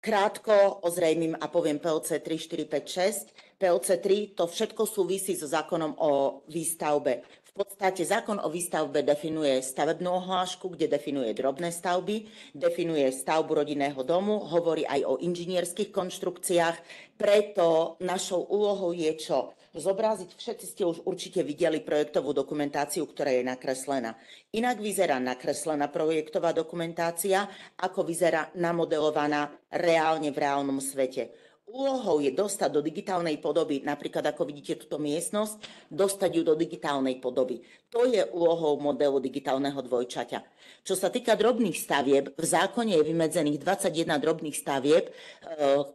krátko ozrejmím a poviem POC 3, 4, 5, 6. POC 3 to všetko súvisí so zákonom o výstavbe. V podstate zákon o výstavbe definuje stavebnú ohlášku, kde definuje drobné stavby, definuje stavbu rodinného domu, hovorí aj o inžinierských konštrukciách, preto našou úlohou je čo? Zobraziť, všetci ste už určite videli projektovú dokumentáciu, ktorá je nakreslená. Inak vyzerá nakreslená projektová dokumentácia, ako vyzerá namodelovaná reálne v reálnom svete. Úlohou je dostať do digitálnej podoby, napríklad ako vidíte túto miestnosť, dostať ju do digitálnej podoby. To je úlohou modelu digitálneho dvojčaťa. Čo sa týka drobných stavieb, v zákone je vymedzených 21 drobných stavieb,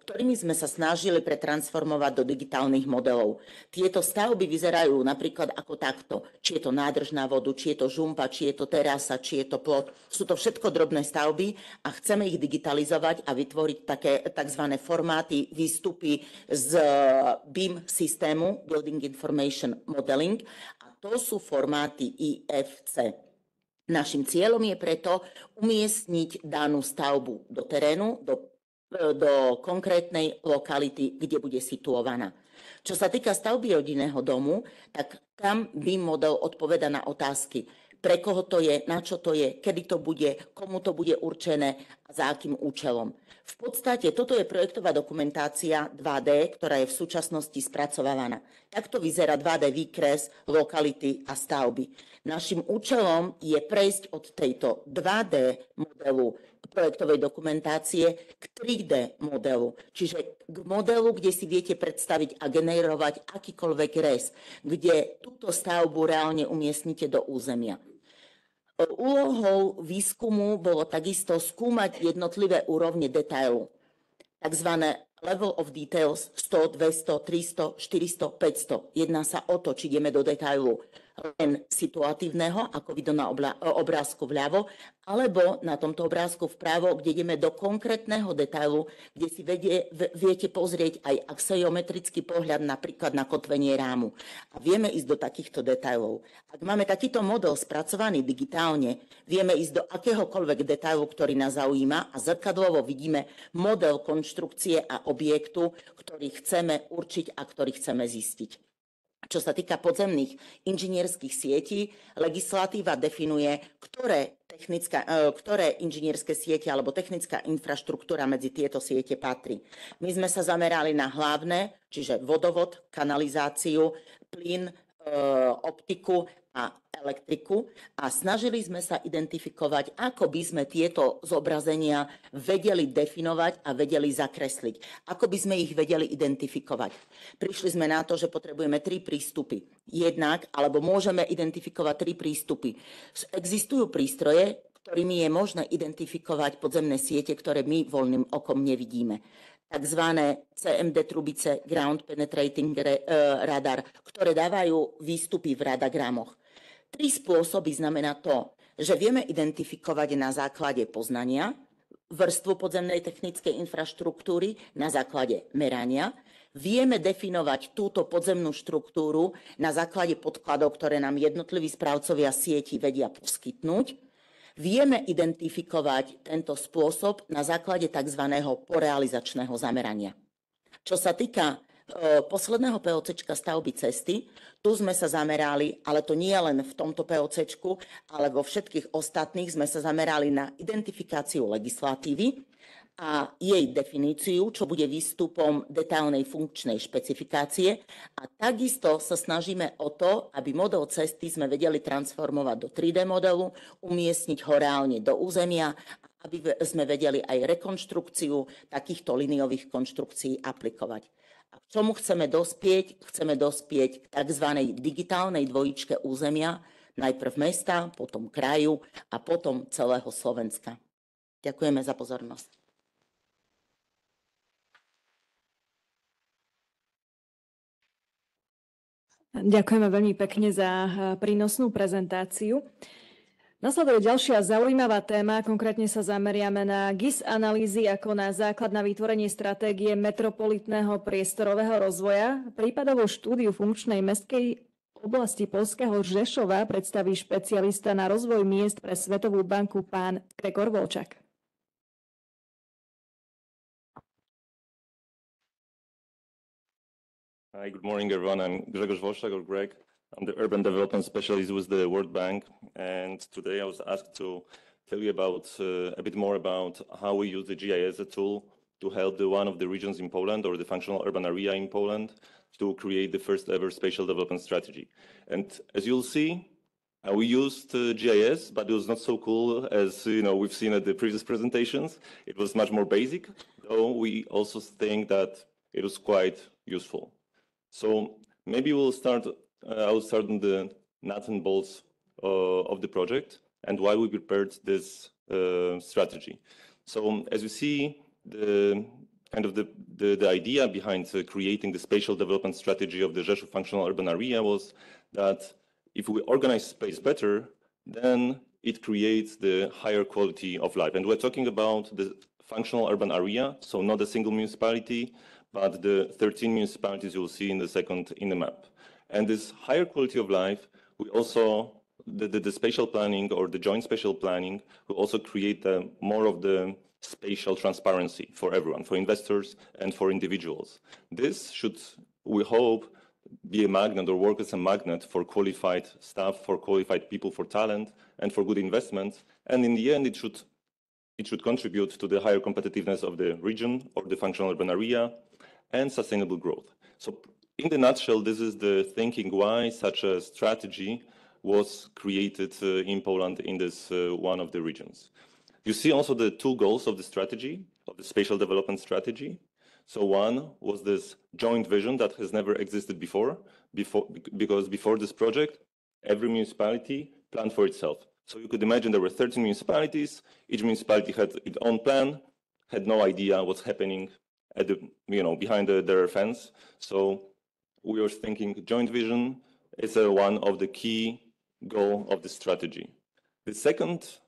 ktorými sme sa snažili pretransformovať do digitálnych modelov. Tieto stavby vyzerajú napríklad ako takto. Či je to nádrž na vodu, či je to žumpa, či je to terasa, či je to plot. Sú to všetko drobné stavby a chceme ich digitalizovať a vytvoriť také tzv. Formáty výstupy z BIM systému, Building Information Modeling, a to sú formáty IFC. Našim cieľom je preto umiestniť danú stavbu do terénu, do konkrétnej lokality, kde bude situovaná. Čo sa týka stavby rodinného domu, tak tam BIM model odpoveda na otázky, pre koho to je, na čo to je, kedy to bude, komu to bude určené a za akým účelom. V podstate toto je projektová dokumentácia 2D, ktorá je v súčasnosti spracovávaná. Takto vyzerá 2D výkres lokality a stavby. Našim účelom je prejsť od tejto 2D modelu projektovej dokumentácie k 3D modelu. Čiže k modelu, kde si viete predstaviť a generovať akýkoľvek rez, kde túto stavbu reálne umiestnite do územia. Úlohou výskumu bolo takisto skúmať jednotlivé úrovne detailu, takzvané level of details 100, 200, 300, 400, 500. Jedná sa o to, či ideme do detailu len situatívneho, ako vidno na obrázku vľavo, alebo na tomto obrázku vpravo, kde ideme do konkrétneho detailu, kde si viete pozrieť aj axiometrický pohľad napríklad na kotvenie rámu. A vieme ísť do takýchto detailov. Ak máme takýto model spracovaný digitálne, vieme ísť do akéhokoľvek detailu, ktorý nás zaujíma a zrkadlovo vidíme model konštrukcie a objektu, ktorý chceme určiť a ktorý chceme zistiť. Čo sa týka podzemných inžinierských sietí, legislatíva definuje, ktoré inžinierské siete alebo technická infraštruktúra medzi tieto siete patrí. My sme sa zamerali na hlavné, čiže vodovod, kanalizáciu, plyn, optiku a elektriku a snažili sme sa identifikovať, ako by sme tieto zobrazenia vedeli definovať a vedeli zakresliť. Ako by sme ich vedeli identifikovať. Prišli sme na to, že potrebujeme 3 prístupy. Jednak, alebo môžeme identifikovať 3 prístupy. Existujú prístroje, ktorými je možné identifikovať podzemné siete, ktoré my voľným okom nevidíme. Takzvané CMD trubice, Ground Penetrating Radar, ktoré dávajú výstupy v radagramoch. 3 spôsoby znamená to, že vieme identifikovať na základe poznania vrstvu podzemnej technickej infraštruktúry, na základe merania. Vieme definovať túto podzemnú štruktúru na základe podkladov, ktoré nám jednotliví správcovia sieti vedia poskytnúť. Vieme identifikovať tento spôsob na základe tzv. Porealizačného zamerania. Čo sa týka posledného POCčka stavby cesty, tu sme sa zamerali, ale to nie len v tomto POCčku, ale vo všetkých ostatných sme sa zamerali na identifikáciu legislatívy a jej definíciu, čo bude výstupom detailnej funkčnej špecifikácie. A takisto sa snažíme o to, aby model cesty sme vedeli transformovať do 3D modelu, umiestniť ho reálne do územia, aby sme vedeli aj rekonštrukciu takýchto liniových konštrukcií aplikovať. A k čomu chceme dospieť? Chceme dospieť k tzv. Digitálnej dvojičke územia, najprv mesta, potom kraju a potom celého Slovenska. Ďakujeme za pozornosť. Ďakujeme veľmi pekne za prínosnú prezentáciu. Nasleduje ďalšia zaujímavá téma, konkrétne sa zameriame na GIS analýzy ako na základ na vytvorenie stratégie metropolitného priestorového rozvoja. Prípadovú štúdiu funkčnej mestskej oblasti Poľského Žešova predstaví špecialista na rozvoj miest pre Svetovú banku pán Gregor Volčák. Hi, good morning, everyone. I'm Grzegorz Wolszak, or Greg. I'm the urban development specialist with the World Bank, and today I was asked to tell you about a bit more about how we use the GIS as a tool to help one of the regions in Poland, or the functional urban area in Poland, to create the first ever spatial development strategy. And as you'll see, we used GIS, but it was not so cool as we've seen at the previous presentations. It was much more basic, though we also think that it was quite useful. So maybe I will start on the nuts and bolts of the project and why we prepared this strategy. So as you see, the idea behind creating the spatial development strategy of the Rzeszów functional urban area was that if we organize space better, then it creates the higher quality of life. And we're talking about the functional urban area, so not a single municipality, but the 13 municipalities you will see in the second in the map. And this higher quality of life, we also, the spatial planning or the joint spatial planning will also create more of the spatial transparency for everyone, for investors and for individuals. This should, we hope, be a magnet or work as a magnet for qualified staff, for qualified people, for talent, and for good investments. And in the end, it should contribute to the higher competitiveness of the region or the functional urban area and sustainable growth. So in the nutshell, this is the thinking why such a strategy was created in Poland in this one of the regions. You see also the 2 goals of the strategy, of the spatial development strategy. So one was this joint vision that has never existed before, because before this project, every municipality planned for itself. So you could imagine there were 13 municipalities, each municipality had its own plan, had no idea what's happening at the, behind their fence. So we were thinking joint vision, is one of the key goals of the strategy. The second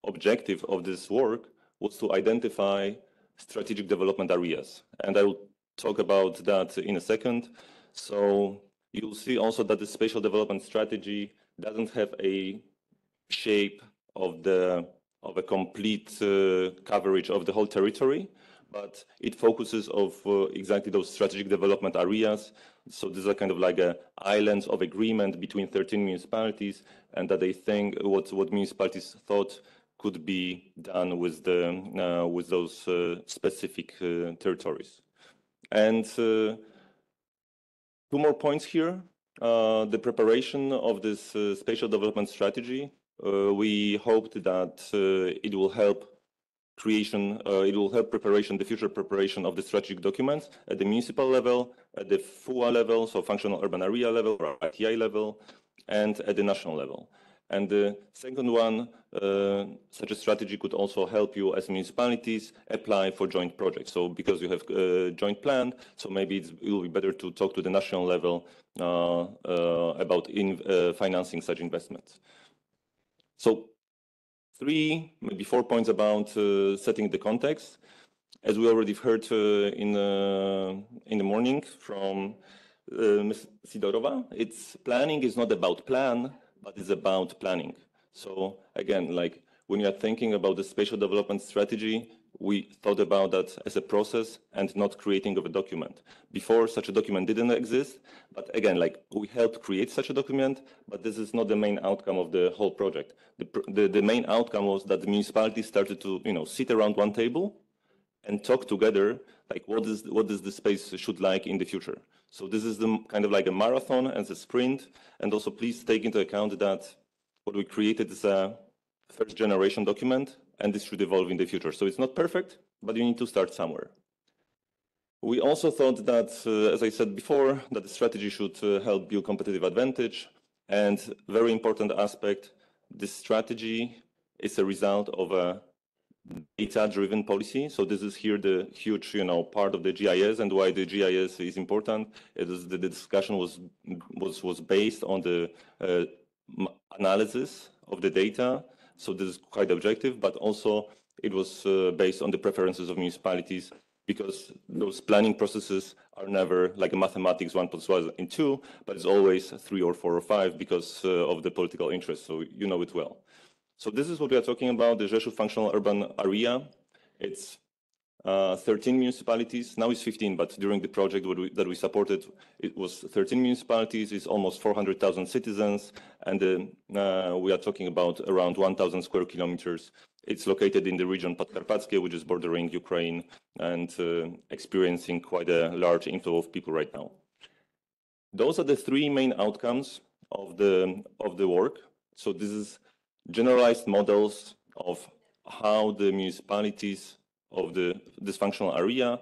objective of this work was to identify strategic development areas. And I will talk about that in a second. So you'll see also that the spatial development strategy doesn't have a shape of a complete coverage of the whole territory, but it focuses of exactly those strategic development areas. So these are kind of like islands of agreement between 13 municipalities, and that they think what municipalities thought could be done with those specific territories. And 2 more points here. The preparation of this spatial development strategy. We hoped that it will help the future preparation of the strategic documents at the municipal level, at the FUA level, so functional urban area level, or ITI level, and at the national level. And the second one, such a strategy could also help you as municipalities apply for joint projects. So because you have a joint plan, so maybe it will be better to talk to the national level about financing such investments. So 3, maybe 4 points about setting the context. As we already heard in the morning from Ms. Sidorova, planning is not about plan, but it's about planning. So again, like when you are thinking about the spatial development strategy, we thought about that as a process and not creating of a document. Before, such a document didn't exist, but again, like we helped create such a document, but this is not the main outcome of the whole project. The main outcome was that the municipality started to, sit around one table and talk together, like what does the space should like in the future. So this is the kind of like a marathon and a sprint. And also please take into account that what we created is a first generation document, and this should evolve in the future. So it's not perfect, but you need to start somewhere. We also thought that, as I said before, that the strategy should help build competitive advantage. And very important aspect, this strategy is a result of a data-driven policy. So this is here the huge, part of the GIS, and why the GIS is important. The discussion was based on the analysis of the data. So this is quite objective, but also it was based on the preferences of municipalities, because those planning processes are never like a mathematics 1 + 1 = 2, but it's always 3 or 4 or 5 because of the political interest. So you know it well. So this is what we are talking about, the Rzeszów Functional Urban Area. It's 13 municipalities. Now it's 15, but during the project that we supported, it was 13 municipalities. It's almost 400,000 citizens, and we are talking about around 1,000 square kilometers. It's located in the region Podkarpackie, which is bordering Ukraine and experiencing quite a large inflow of people right now. Those are the 3 main outcomes of the work. So this is generalized models of how the municipalities of this functional area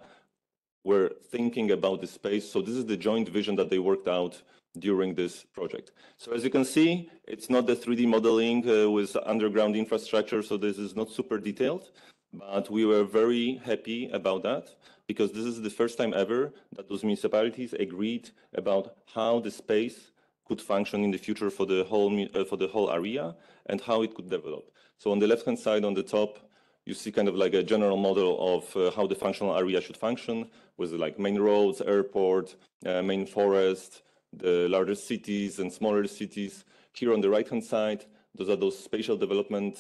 were thinking about the space. So this is the joint vision that they worked out during this project. So as you can see, it's not the 3D modeling with underground infrastructure, so this is not super detailed, but we were very happy about that, because this is the first time ever that those municipalities agreed about how the space could function in the future for the whole area and how it could develop. So on the left-hand side, on the top, you see kind of like a general model of how the functional area should function, with like main roads, airport, main forest, the larger cities and smaller cities. Here on the right-hand side, those are those spatial development,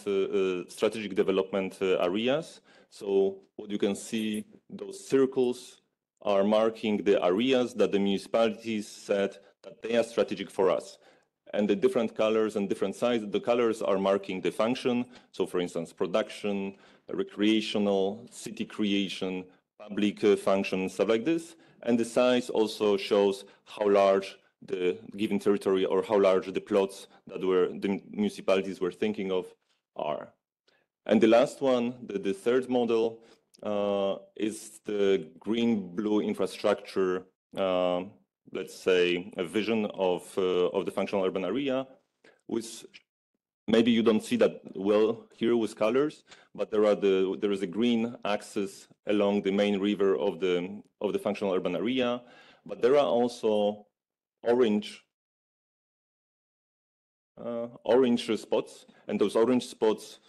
strategic development areas. So what you can see, those circles are marking the areas that the municipalities said that they are strategic for us. And the different colors and different sizes, the colors are marking the function. So for instance, production, recreational, city creation, public function, stuff like this. And the size also shows how large the given territory or how large the plots that the municipalities were thinking of are. And the last one, the third model, is the green-blue infrastructure, let's say, a vision of the functional urban area, which maybe you don't see that well here with colors, but there is a green axis along the main river of the functional urban area, but there are also orange orange spots, and those orange spots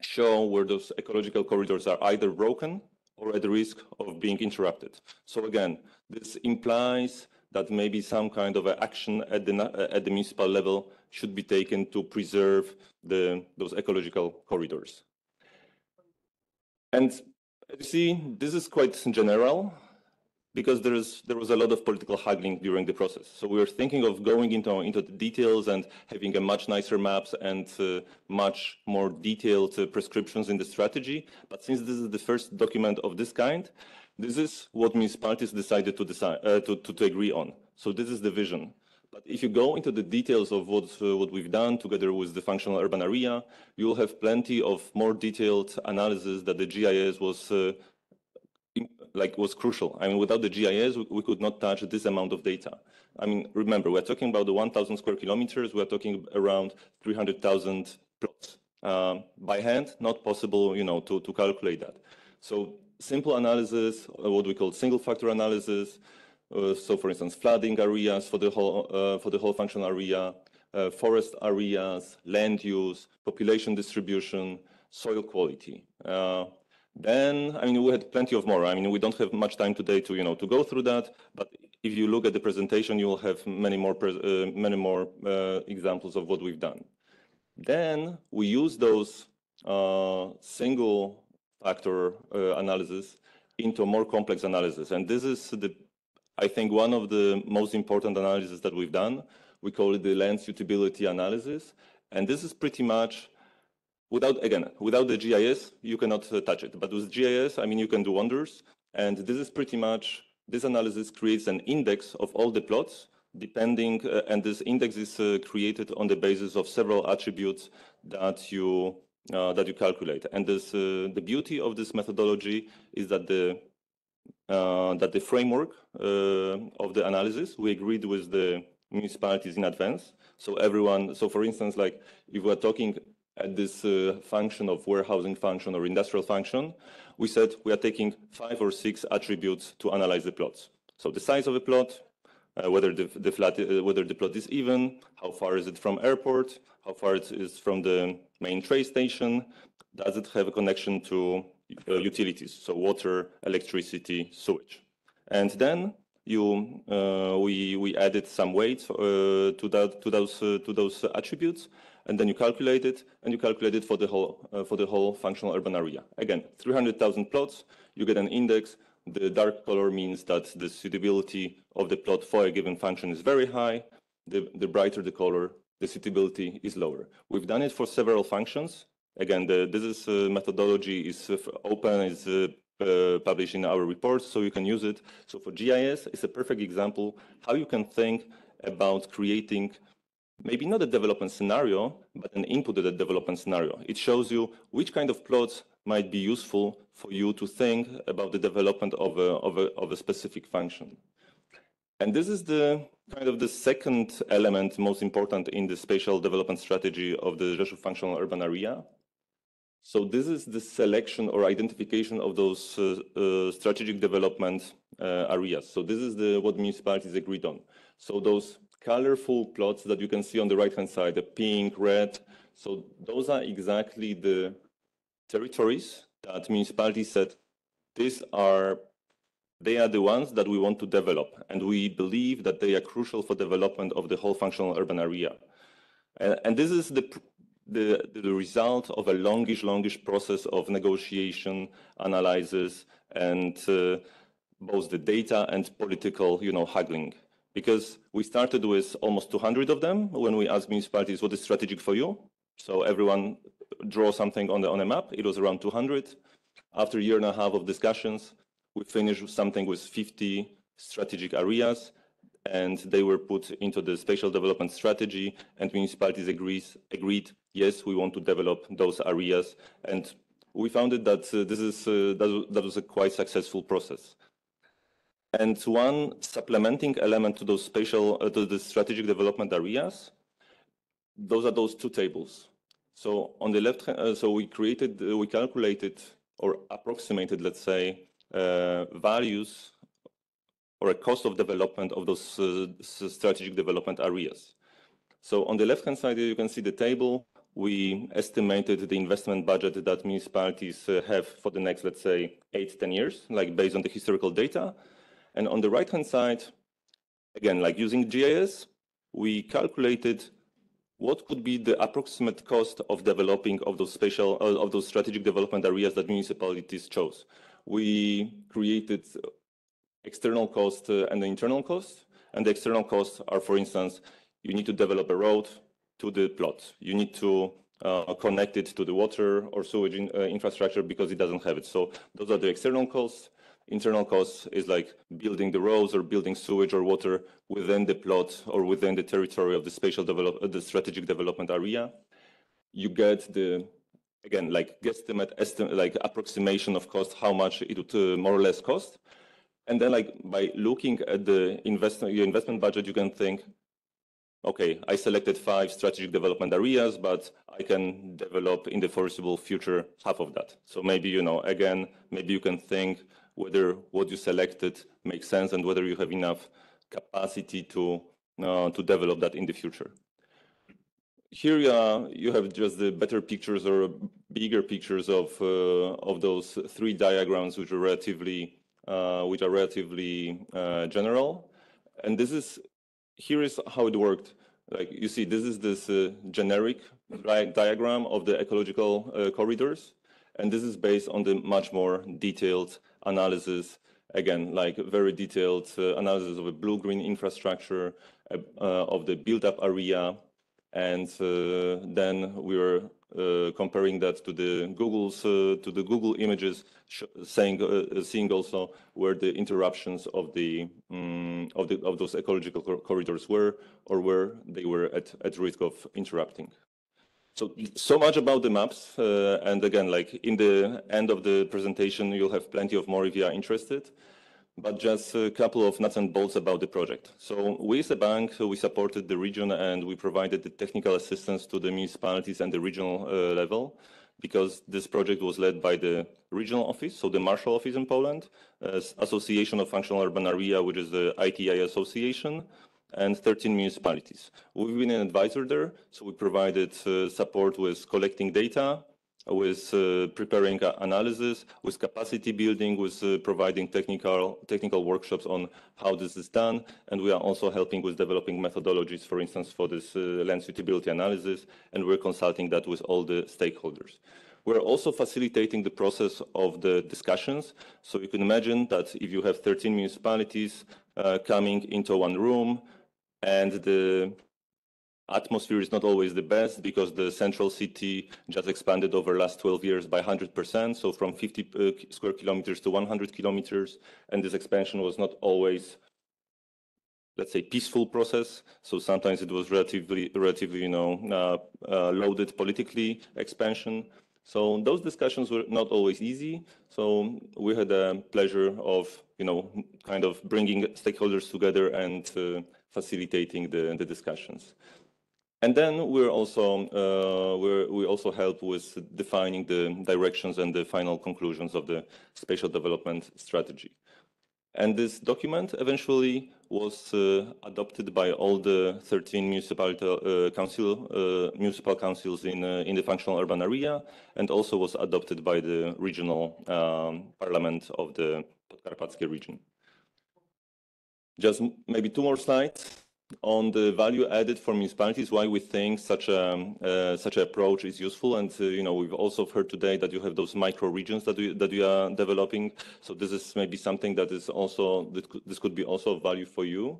show where those ecological corridors are either broken or at risk of being interrupted. So again, this implies that maybe some kind of action at the municipal level should be taken to preserve those ecological corridors. And as you see, this is quite general, because there was a lot of political haggling during the process. So we were thinking of going into the details and having a much nicer maps and much more detailed prescriptions in the strategy. But since this is the first document of this kind, this is what municipalities decided to agree on. So this is the vision. But if you go into the details of what we've done together with the functional urban area, you'll have plenty of more detailed analysis that the GIS was crucial. I mean, without the GIS, we could not touch this amount of data. I mean, remember, we're talking about the 1,000 square kilometers. We're talking around 300,000 plots. By hand, not possible, to calculate that. So simple analysis, what we call single factor analysis. So for instance, flooding areas for the whole functional area, forest areas, land use, population distribution, soil quality. Then, I mean, we had plenty of more. I mean, we don't have much time today to go through that. But if you look at the presentation, you will have many more examples of what we've done. Then we use those single factor analysis into a more complex analysis, and this is I think one of the most important analyses that we've done. We call it the land suitability analysis, and this is pretty much. Without the GIS, you cannot touch it. But with GIS, I mean, you can do wonders. And this is pretty much, this analysis creates an index of all the plots, depending, and this index is created on the basis of several attributes that you calculate. And this, the beauty of this methodology is that the framework of the analysis, we agreed with the municipalities in advance. So for instance, like if we're talking at this function of warehousing function or industrial function, we said we are taking 5 or 6 attributes to analyze the plots. So the size of a plot, whether the plot is even, how far is it from airport, how far it is from the main train station, does it have a connection to utilities, so water, electricity, sewage. And then we added some weights to those attributes, and then you calculate it, and you calculate it for the whole functional urban area. Again, 300,000 plots, you get an index. The dark color means that the suitability of the plot for a given function is very high. The brighter the color, the suitability is lower. We've done it for several functions. Again, this methodology is open, is published in our reports, so you can use it. So for GIS, it's a perfect example how you can think about creating maybe not a development scenario, but an input to the development scenario. It shows you which kind of plots might be useful for you to think about the development of a specific function. And this is the kind of the second element most important in the spatial development strategy of the Rzeszów functional urban area. So this is the selection or identification of those strategic development areas. So this is what municipalities agreed on. So those colorful plots that you can see on the right-hand side, the pink, red, so those are exactly the territories that municipalities said they are the ones that we want to develop, and we believe that they are crucial for development of the whole functional urban area. And this is the result of a longish process of negotiation, analysis, and both the data and political, haggling. Because we started with almost 200 of them when we asked municipalities what is strategic for you. So everyone draw something on a map. It was around 200. After a year and a half of discussions, we finished something with 50 strategic areas, and they were put into the spatial development strategy, and municipalities agreed, yes, we want to develop those areas. And we found that that was a quite successful process. And one supplementing element to those to the strategic development areas, those are those two tables. So on the left, so we calculated or approximated, let's say, values or a cost of development of those strategic development areas. So on the left-hand side, you can see the table. We estimated the investment budget that municipalities have for the next, let's say, 8-10 years, like based on the historical data. And on the right-hand side, again, like using GIS, we calculated what could be the approximate cost of developing of those strategic development areas that municipalities chose. We created external cost and the internal cost. And the external costs are, for instance, you need to develop a road to the plot. You need to connect it to the water or sewage infrastructure because it doesn't have it. So those are the external costs. Internal costs is like building the roads or building sewage or water within the plot or within the territory of the strategic development area. You get the, again, like guesstimate, like approximation of cost, how much it would more or less cost. And then, like, by looking at the your investment budget, you can think, okay, I selected 5 strategic development areas, but I can develop in the foreseeable future half of that. So maybe, you know, again, maybe you can think whether what you selected makes sense and whether you have enough capacity to develop that in the future. Here you have just the better pictures or bigger pictures of those 3 diagrams, which are relatively general. And here is how it worked. Like you see, this is this generic diagram of the ecological corridors. And this is based on the much more detailed analysis, again, like very detailed analysis of a blue-green infrastructure, of the built-up area. And then we were comparing that to the Google images, seeing also where the interruptions of those ecological corridors were, or where they were at risk of interrupting. So much about the maps, and again, like in the end of the presentation, you'll have plenty of more if you are interested. But just a couple of nuts and bolts about the project. So we as a bank, we supported the region and we provided the technical assistance to the municipalities and the regional level, because this project was led by the regional office, so the Marshall office in Poland, Association of Functional Urban Area, which is the ITI association, and 13 municipalities. We've been an advisor there, so we provided support with collecting data, with preparing analysis, with capacity building, with providing technical workshops on how this is done. And we are also helping with developing methodologies, for instance, for this land suitability analysis, and we're consulting that with all the stakeholders. We're also facilitating the process of the discussions. So you can imagine that if you have 13 municipalities coming into one room, and the atmosphere is not always the best because the central city just expanded over the last 12 years by 100%, so from 50 square kilometers to 100 kilometers, and this expansion was not always, let's say, peaceful process. So sometimes it was relatively, you know, loaded politically expansion. So those discussions were not always easy. So we had the pleasure of, you know, kind of bringing stakeholders together and facilitating the discussions. And then we also help with defining the directions and the final conclusions of the spatial development strategy. And this document eventually was adopted by all the 13 municipal councils in the functional urban area, and also was adopted by the regional parliament of the Podkarpackie region. Just maybe 2 more slides on the value added for municipalities, why we think such an approach is useful. And you know, we've also heard today that you have those micro regions that we are developing. So this is maybe something that is also, this could be also of value for you.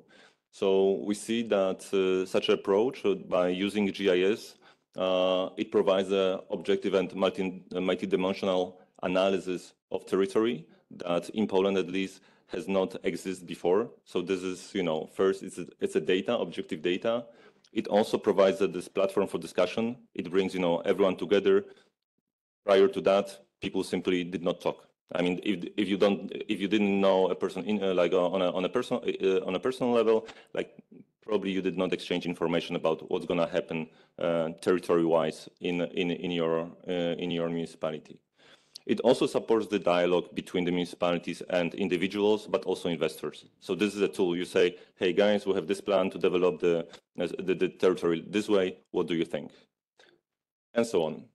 So we see that such an approach, by using GIS, it provides an objective and multidimensional analysis of territory that in Poland at least has not existed before. So this is, you know, first it's a data, objective data. It also provides this platform for discussion. It brings, you know, everyone together. Prior to that, people simply did not talk. I mean, if you didn't know a person like on a personal level, like probably you did not exchange information about what's going to happen territory-wise in your municipality. It also supports the dialogue between the municipalities and individuals, but also investors. So this is a tool. You say, hey guys, we have this plan to develop the territory this way. What do you think? And so on.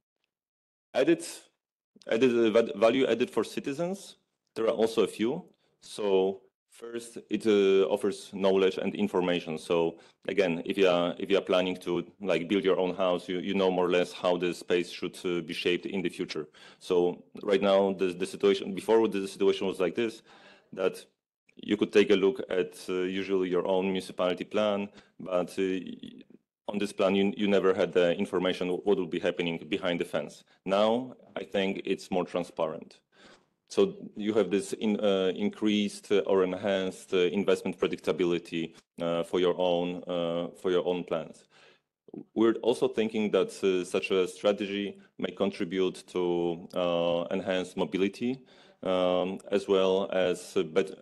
Value added for citizens. There are also a few. So first, it offers knowledge and information. So again, if you are planning to like build your own house, you know more or less how the space should be shaped in the future. So right now, the situation before the situation was like this, that you could take a look at usually your own municipality plan, but on this plan, you never had the information what will be happening behind the fence. Now, I think it's more transparent. So you have this increased or enhanced investment predictability for your own plans. We're also thinking that such a strategy may contribute to enhanced mobility, as well as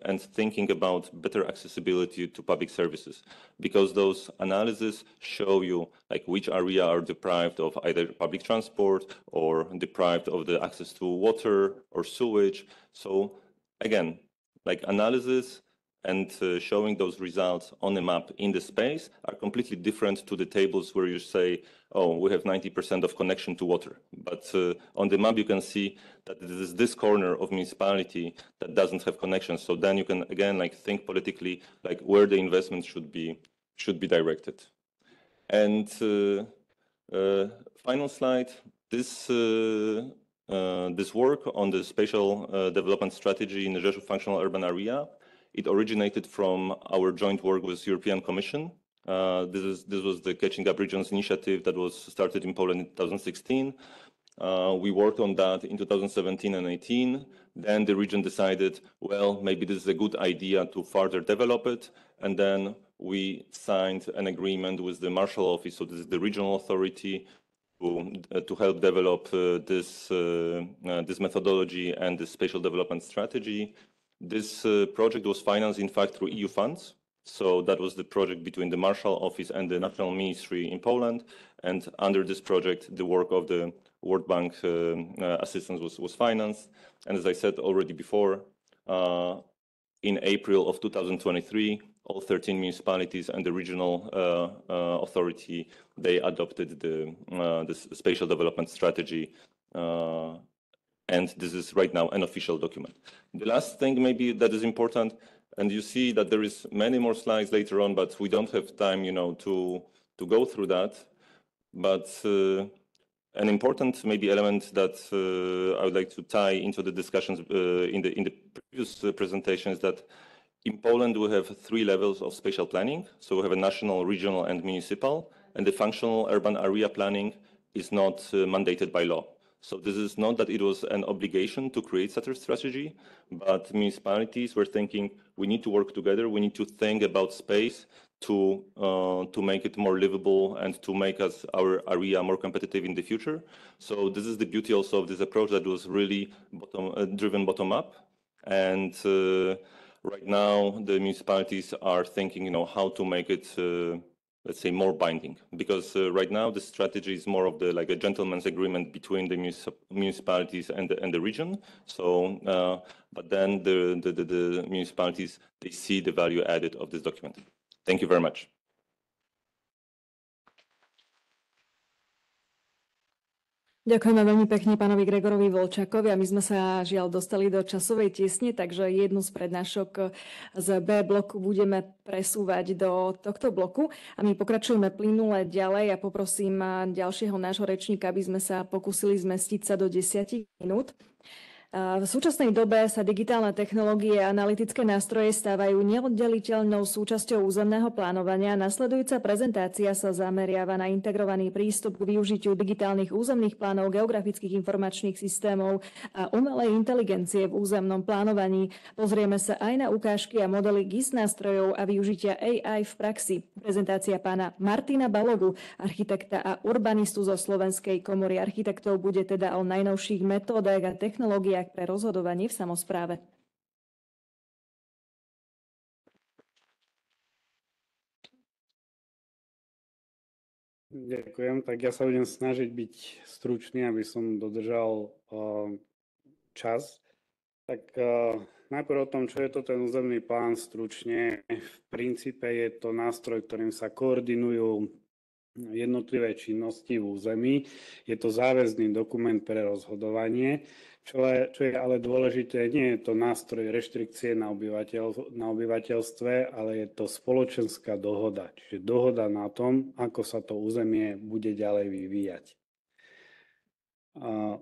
and thinking about better accessibility to public services, because those analyses show you like which area are deprived of either public transport or deprived of the access to water or sewage. So again, like analysis and showing those results on a map in the space are completely different to the tables where you say, oh, we have 90% of connection to water. But on the map, you can see that it is this corner of municipality that doesn't have connection. So then you can, again, like think politically, like where the investment should be directed. And final slide, this work on the spatial development strategy in the Rzeszów functional urban area, it originated from our joint work with European Commission. This was the Catching Up Regions initiative that was started in Poland in 2016. We worked on that in 2017 and 18. Then the region decided, well, maybe this is a good idea to further develop it. And then we signed an agreement with the Marshall Office, so this is the regional authority, to help develop this methodology and the spatial development strategy. This project was financed, in fact, through EU funds. So that was the project between the Marshall Office and the National Ministry in Poland. And under this project, the work of the World Bank assistance was financed. And as I said already before, in April of 2023, all 13 municipalities and the regional authority, they adopted the spatial development strategy. And this is right now an official document. The last thing maybe that is important, and you see that there is many more slides later on, but we don't have time, to go through that. But an important maybe element that I would like to tie into the discussions in the previous presentation is that in Poland we have 3 levels of spatial planning. So we have a national, regional, and municipal, and the functional urban area planning is not mandated by law. So this is not that it was an obligation to create such a strategy, but municipalities were thinking we need to work together. We need to think about space to make it more livable and to make our area more competitive in the future. So this is the beauty also of this approach that was really driven bottom up. And right now the municipalities are thinking, how to make it let's say more binding, because right now the strategy is more of like a gentleman's agreement between the municipalities and the region. So, but then the municipalities, they see the value added of this document. Thank you very much. Ďakujeme veľmi pekne pánovi Gregorovi Volčákovi a my sme sa žiaľ dostali do časovej tiesne, takže jednu z prednášok z B bloku budeme presúvať do tohto bloku a my pokračujeme plynule ďalej a poprosím ďalšieho nášho rečníka, aby sme sa pokúsili zmestiť sa do 10 minút. V súčasnej dobe sa digitálne technológie a analytické nástroje stávajú neoddeliteľnou súčasťou územného plánovania. Nasledujúca prezentácia sa zameriava na integrovaný prístup k využitiu digitálnych územných plánov, geografických informačných systémov a umelej inteligencie v územnom plánovaní. Pozrieme sa aj na ukážky a modely GIS nástrojov a využitia AI v praxi. Prezentácia pána Martina Balogu, architekta a urbanistu zo Slovenskej komory architektov, bude teda o najnovších metódach a technológiách pre rozhodovanie v samospráve. Ďakujem. Tak ja sa budem snažiť byť stručný, aby som dodržal čas. Tak najprv o tom, čo je to ten územný plán stručne. V princípe je to nástroj, ktorým sa koordinujú jednotlivé činnosti v území. Je to záväzný dokument pre rozhodovanie. Čo je ale dôležité, nie je to nástroj reštrikcie na obyvateľstve, ale je to spoločenská dohoda. Čiže dohoda na tom, ako sa to územie bude ďalej vyvíjať.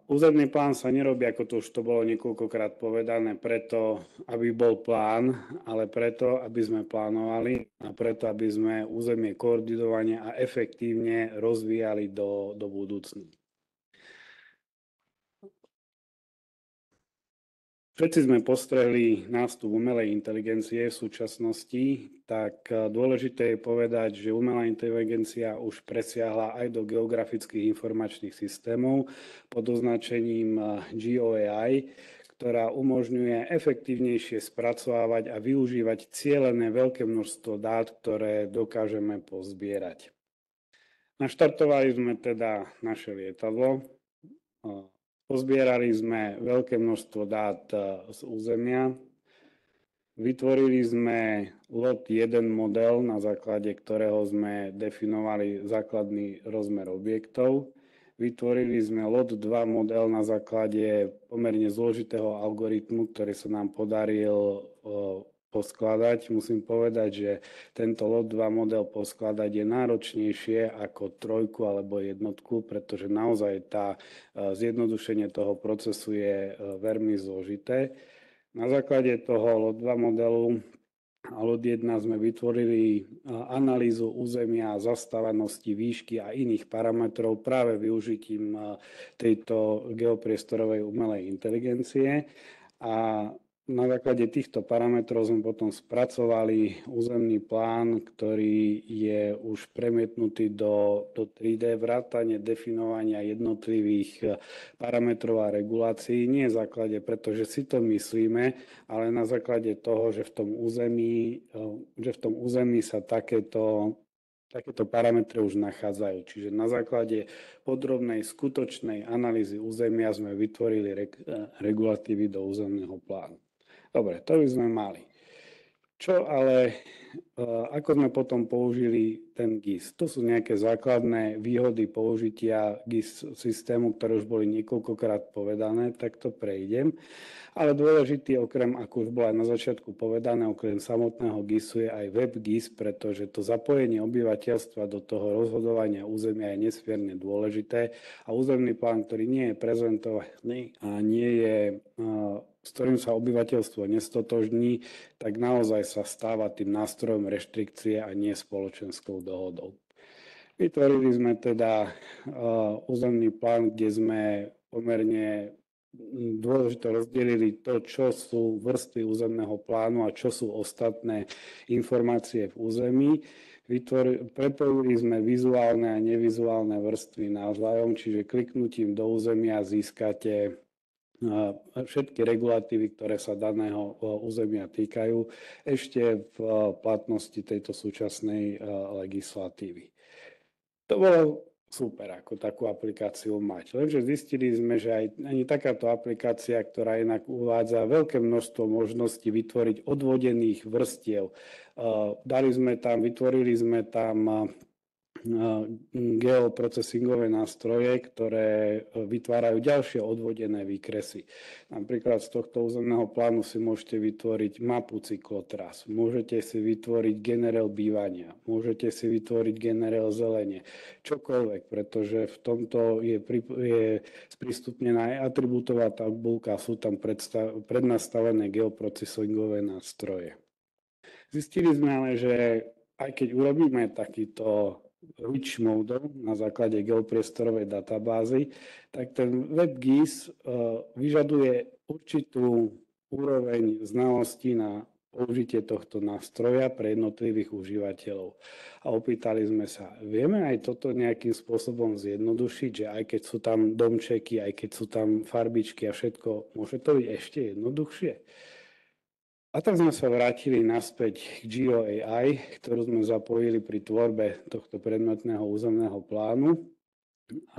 Územný plán sa nerobí, ako to už to bolo niekoľkokrát povedané, preto, aby bol plán, ale preto, aby sme plánovali a preto, aby sme územie koordinovane a efektívne rozvíjali do budúcna. Všetci sme postrehli nástup umelej inteligencie v súčasnosti, tak dôležité je povedať, že umelá inteligencia už presiahla aj do geografických informačných systémov pod označením GeoAI, ktorá umožňuje efektívnejšie spracovávať a využívať cielené veľké množstvo dát, ktoré dokážeme pozbierať. Naštartovali sme teda naše lietadlo. Pozbierali sme veľké množstvo dát z územia, vytvorili sme LOT-1 model, na základe ktorého sme definovali základný rozmer objektov. Vytvorili sme LOT-2 model na základe pomerne zložitého algoritmu, ktorý sa nám podaril poskladať. Musím povedať, že tento LOT-2 model poskladať je náročnejšie ako trojku alebo jednotku, pretože naozaj zjednodušenie toho procesu je veľmi zložité. Na základe toho LOT-2 modelu a LOT-1 sme vytvorili analýzu územia, zastávanosti, výšky a iných parametrov práve využitím tejto geopriestorovej umelej inteligencie. A na základe týchto parametrov sme potom spracovali územný plán, ktorý je už premietnutý do 3D vrátane definovania jednotlivých parametrov a regulácií. Nie v základe, pretože si to myslíme, ale na základe toho, že v tom území sa takéto parametre už nachádzajú. Čiže na základe podrobnej skutočnej analýzy územia sme vytvorili regulatívy do územného plánu. Dobre, to by sme mali. Čo ale, ako sme potom použili ten GIS? To sú nejaké základné výhody použitia GIS systému, ktoré už boli niekoľkokrát povedané, tak to prejdem. Ale dôležitý, okrem, ako už bolo aj na začiatku povedané, okrem samotného GISu je aj WebGIS, pretože to zapojenie obyvateľstva do toho rozhodovania územia je nesmierne dôležité a územný plán, ktorý nie je prezentovaný a nie je s ktorým sa obyvateľstvo nestotožní, tak naozaj sa stáva tým nástrojom reštrikcie a nie spoločenskou dohodou. Vytvorili sme teda územný plán, kde sme pomerne dôležito rozdelili to, čo sú vrstvy územného plánu a čo sú ostatné informácie v území. Prepojili sme vizuálne a nevizuálne vrstvy navzájom, čiže kliknutím do územia získate všetky regulatívy, ktoré sa daného územia týkajú, ešte v platnosti tejto súčasnej legislatívy. To bolo super, ako takú aplikáciu mať. Lenže zistili sme, že ani takáto aplikácia, ktorá inak uvádza veľké množstvo možností vytvoriť odvodených vrstiev. Vytvorili sme tam geoprocesingové nástroje, ktoré vytvárajú ďalšie odvodené výkresy. Napríklad z tohto územného plánu si môžete vytvoriť mapu cyklotras, môžete si vytvoriť generál bývania, môžete si vytvoriť generál zelenie, čokoľvek, pretože v tomto je sprístupnená aj atribútová tabuľka, sú tam prednastavené geoprocesingové nástroje. Zistili sme ale, že aj keď urobíme takýto rich model na základe geopriestorovej databázy, tak ten WebGIS vyžaduje určitú úroveň znalostí na použitie tohto nástroja pre jednotlivých užívateľov. A opýtali sme sa, vieme aj toto nejakým spôsobom zjednodušiť, že aj keď sú tam domčeky, aj keď sú tam farbičky a všetko, môže to byť ešte jednoduchšie? A tak sme sa vrátili naspäť k GeoAI, ktorú sme zapojili pri tvorbe tohto predmetného územného plánu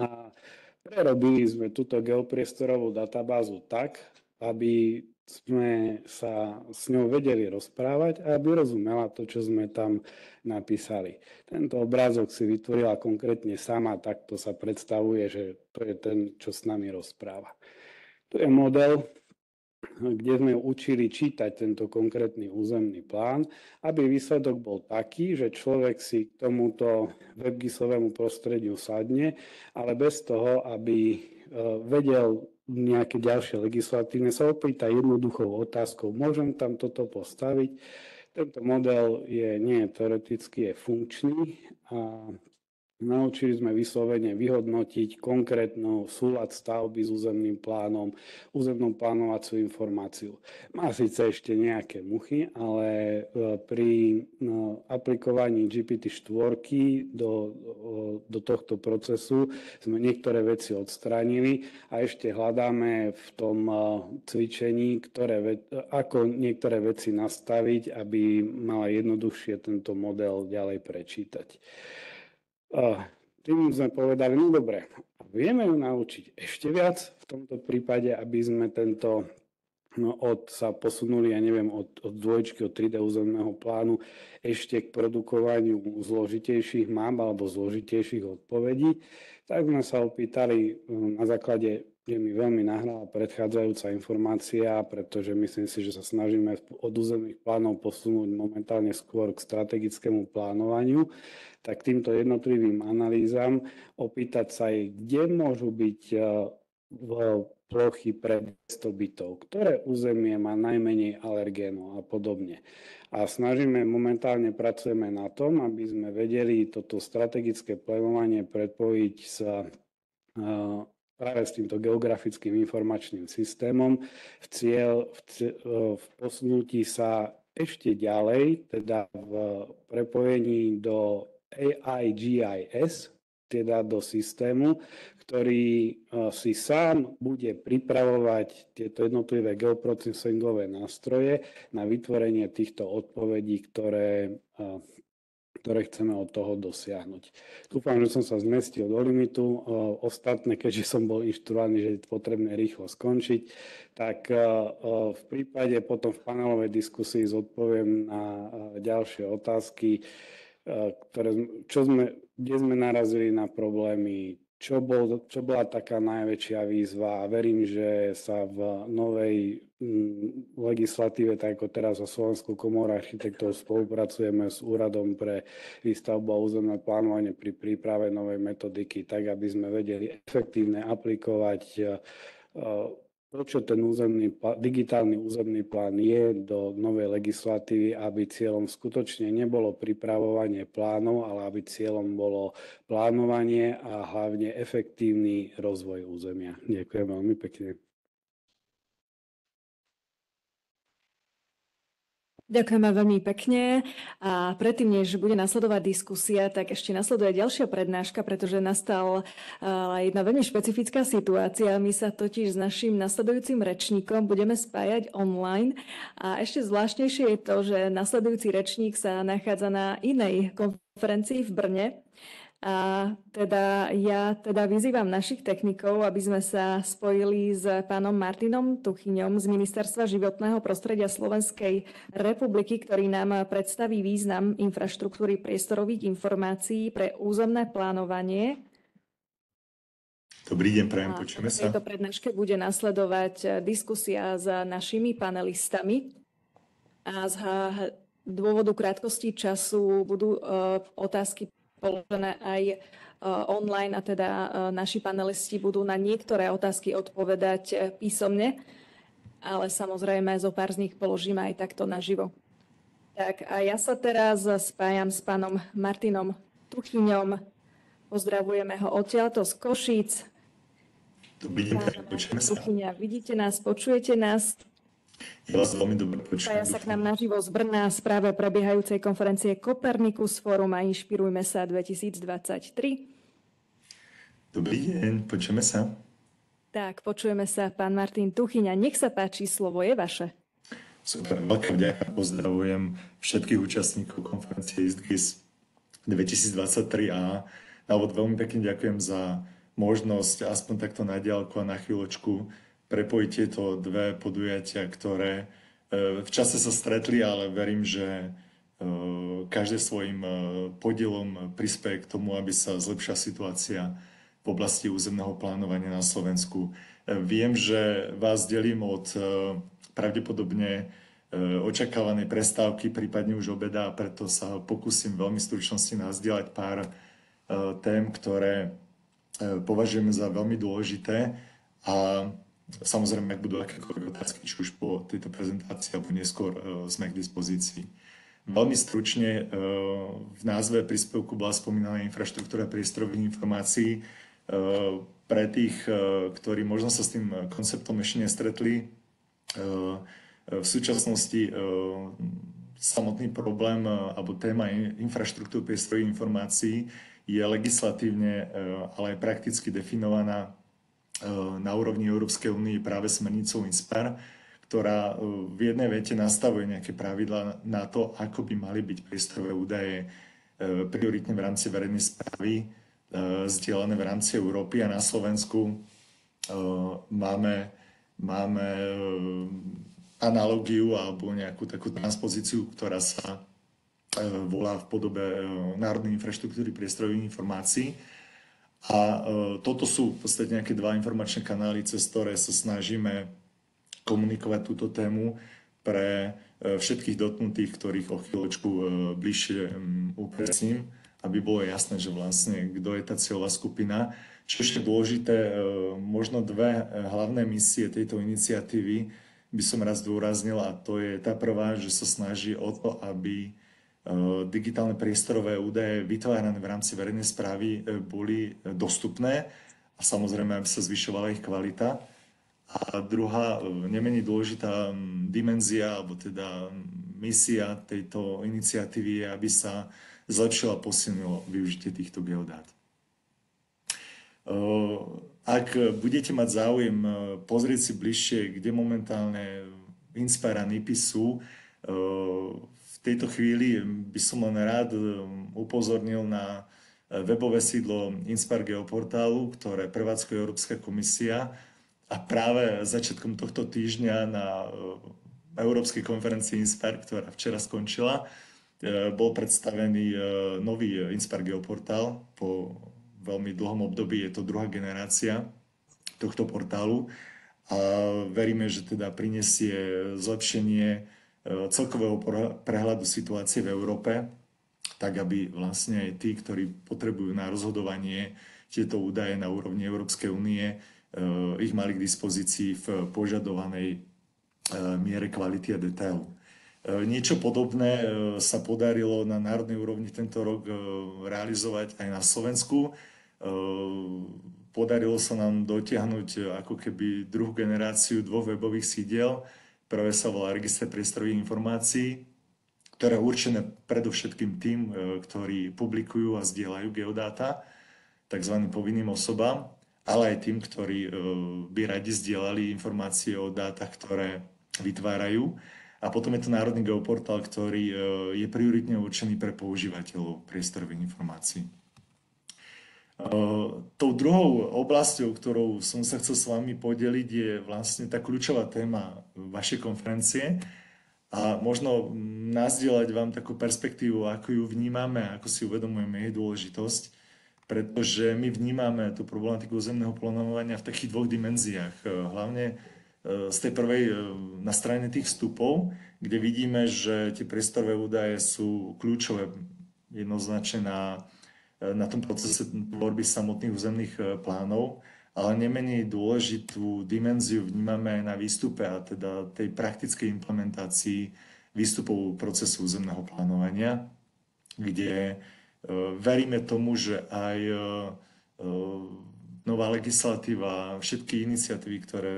a prerobili sme túto geopriestorovú databázu tak, aby sme sa s ňou vedeli rozprávať a aby rozumela to, čo sme tam napísali. Tento obrázok si vytvorila konkrétne sama, takto sa predstavuje, že to je ten, čo s nami rozpráva. Tu je model, kde sme učili čítať tento konkrétny územný plán, aby výsledok bol taký, že človek si k tomuto WebGISovému prostrediu sadne, ale bez toho, aby vedel nejaké ďalšie legislatívne, sa opýta jednoduchou otázkou, môžem tam toto postaviť. Tento model nie je teoretický, je funkčný a naučili sme vyslovene vyhodnotiť konkrétnu súlad stavby s územným plánom, územnou plánovacú informáciu. Má síce ešte nejaké muchy, ale pri aplikovaní GPT-4 do tohto procesu sme niektoré veci odstránili a ešte hľadáme v tom cvičení, ako niektoré veci nastaviť, aby mala jednoduchšie tento model ďalej prečítať. Tým sme povedali, no dobre, vieme ju naučiť ešte viac v tomto prípade, aby sme tento sa posunuli, od dvojčky, od 3D územného plánu ešte k produkovaniu zložitejších map alebo zložitejších odpovedí. Tak sme sa opýtali na základe, kde mi veľmi nahrala predchádzajúca informácia, pretože myslím si, že sa snažíme od územných plánov posunúť momentálne skôr k strategickému plánovaniu, tak týmto jednotlivým analýzam opýtať sa aj, kde môžu byť plochy pre 200 bytov, ktoré územie má najmenej alergénov a podobne. A momentálne pracujeme na tom, aby sme vedeli toto strategické plánovanie prepojiť práve s týmto geografickým informačným systémom v posunutí sa ešte ďalej, teda v prepojení do AI-GIS, teda do systému, ktorý si sám bude pripravovať tieto jednotlivé geoprocesingové nástroje na vytvorenie týchto odpovedí, ktoré chceme od toho dosiahnuť. Dúfam, že som sa zmestil do limitu. Ostatné, keďže som bol inštruovaný, že je potrebné rýchlo skončiť, tak v prípade potom v panelovej diskusii zodpoviem na ďalšie otázky, kde sme narazili na problémy, čo bola taká najväčšia výzva a verím, že sa v novej legislatíve, tak ako teraz so Slovenskou komorou architektov spolupracujeme s Úradom pre výstavbu a územné plánovanie pri príprave novej metodiky, tak aby sme vedeli efektívne aplikovať čo ten digitálny územný plán je do novej legislatívy, aby cieľom skutočne nebolo pripravovanie plánov, ale aby cieľom bolo plánovanie a hlavne efektívny rozvoj územia. Ďakujem veľmi pekne. Ďakujeme veľmi pekne a predtým, než bude nasledovať diskusia, tak ešte nasleduje ďalšia prednáška, pretože nastala jedna veľmi špecifická situácia. My sa totiž s našim nasledujúcim rečníkom budeme spájať online a ešte zvláštnejšie je to, že nasledujúci rečník sa nachádza na inej konferencii v Brne. A ja vyzývam našich technikov, aby sme sa spojili s pánom Martinom Tuchyňom z Ministerstva životného prostredia Slovenskej republiky, ktorý nám predstaví význam infraštruktúry priestorových informácií pre územné plánovanie. Dobrý deň, prajem, počujeme sa. V tejto prednáške bude nasledovať diskusia s našimi panelistami a z dôvodu krátkosti času budú otázky položené aj online a teda naši panelisti budú na niektoré otázky odpovedať písomne, ale samozrejme zo pár z nich položíme aj takto naživo. Tak a ja sa teraz spájam s pánom Martinom Tuchyňom. Pozdravujeme ho odtiaľto z Košíc. Dobrý deň, počujeme sa. Tuchyňa, vidíte nás, počujete nás? Ja vás veľmi dobre počujem. Spája sa k nám naživo z Brna z práve prebiehajúcej konferencie Copernicus Forum a Inšpirujme sa 2023. Dobrý deň, počujeme sa. Tak, počujeme sa, pán Martin Tuchyňa. Nech sa páči, slovo je vaše. Super, veľká vďaka. Pozdravujem všetkých účastníkov konferencie ISTGIS 2023 a na úvod veľmi pekne ďakujem za možnosť aspoň takto na diaľku a na chvíľočku prepojiť tieto dve podujatia, ktoré v čase sa stretli, ale verím, že každý svojim podielom prispieje k tomu, aby sa zlepšila situácia v oblasti územného plánovania na Slovensku. Viem, že vás delím od pravdepodobne očakávanej prestávky, prípadne už obeda, a preto sa pokúsim veľmi stručnosti nazdieľať pár tém, ktoré považujeme za veľmi dôležité, a samozrejme, ak budú akékoľvek otázky, či už po tejto prezentácii alebo neskôr, sme k dispozícii. Veľmi stručne v názve príspevku bola spomínaná infraštruktúra priestorových informácií. Pre tých, ktorí možno sa s tým konceptom ešte nestretli, v súčasnosti samotný problém alebo téma infraštruktúry priestorových informácií je legislatívne, ale aj prakticky definovaná na úrovni Európskej únie práve smernicou INSPAR, ktorá v jednej vete nastavuje nejaké pravidlá na to, ako by mali byť priestorové údaje prioritne v rámci verejnej správy zdieľané v rámci Európy, a na Slovensku máme analogiu alebo nejakú takú transpozíciu, ktorá sa volá v podobe Národnej infraštruktúry priestorových informácií. A toto sú v podstate nejaké dva informačné kanály, cez ktoré sa snažíme komunikovať túto tému pre všetkých dotknutých, ktorých o chvíľočku bližšie upresním, aby bolo jasné, že vlastne kto je tá cieľová skupina. Čo ešte dôležité, možno dve hlavné misie tejto iniciatívy by som raz zdôraznil, a to je tá prvá, že sa snaží o to, aby digitálne priestorové údaje vytvárané v rámci verejnej správy boli dostupné a samozrejme, aby sa zvyšovala ich kvalita. A druhá, nemenej dôležitá dimenzia, alebo teda misia tejto iniciatívy je, aby sa zlepšilo a posilnilo využitie týchto geodát. Ak budete mať záujem pozrieť si bližšie, kde momentálne INSPAR a NIPI sú, v tejto chvíli by som len rád upozornil na webové sídlo INSPAR Geoportálu, ktoré prevádzkuje Európska komisia, a práve začiatkom tohto týždňa na Európskej konferencii INSPAR, ktorá včera skončila, bol predstavený nový INSPAR Geoportál. Po veľmi dlhom období je to druhá generácia tohto portálu a veríme, že teda prinesie zlepšenie celkového prehľadu situácie v Európe, tak aby vlastne aj tí, ktorí potrebujú na rozhodovanie tieto údaje na úrovni Európskej únie, ich mali k dispozícii v požadovanej miere kvality a detailu. Niečo podobné sa podarilo na národnej úrovni tento rok realizovať aj na Slovensku. Podarilo sa nám dotiahnuť ako keby druhú generáciu dvoch webových sídiel. Prvé sa volá Register priestorových informácií, ktoré je určené predovšetkým tým, ktorí publikujú a zdieľajú geodáta, tzv. Povinným osobám, ale aj tým, ktorí by radi zdieľali informácie o dátach, ktoré vytvárajú. A potom je to Národný geoportál, ktorý je prioritne určený pre používateľov priestorových informácií. Tou druhou oblasťou, ktorou som sa chcel s vami podeliť, je vlastne tá kľúčová téma vašej konferencie a možno nazdieľať vám takú perspektívu, ako ju vnímame, ako si uvedomujeme jej dôležitosť, pretože my vnímame tú problematiku územného plánovania v takých dvoch dimenziách. Hlavne z tej prvej na strane tých vstupov, kde vidíme, že tie priestorové údaje sú kľúčové jednoznačne na tom procese tvorby samotných územných plánov, ale nemenej dôležitú dimenziu vnímame aj na výstupe a teda tej praktickej implementácii výstupov procesu územného plánovania, kde veríme tomu, že aj nová legislatíva, všetky iniciatívy, ktoré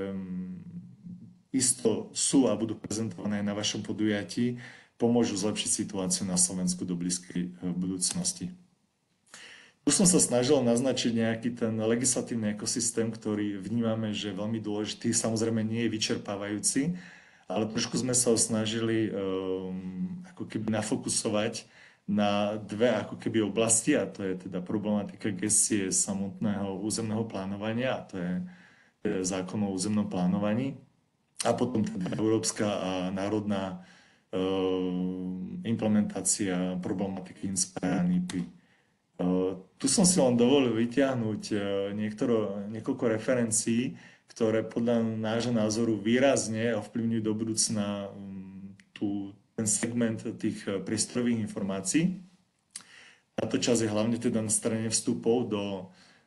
isto sú a budú prezentované na vašom podujatí, pomôžu zlepšiť situáciu na Slovensku do blízkej budúcnosti. Tu som sa snažil naznačiť nejaký ten legislatívny ekosystém, ktorý vnímame, že je veľmi dôležitý. Samozrejme nie je vyčerpávajúci, ale trošku sme sa ho snažili ako keby nafokusovať na dve ako keby oblasti, a to je teda problematika gestie samotného územného plánovania, a to je zákonov o územnom plánovaní a potom teda európska a národná implementácia problematiky INSPIRE a NIPI. Tu som si len dovolil vyťahnuť niekoľko referencií, ktoré podľa nášho názoru výrazne ovplyvňujú do budúcna ten segment tých priestorových informácií. Táto časť je hlavne teda na strane vstupov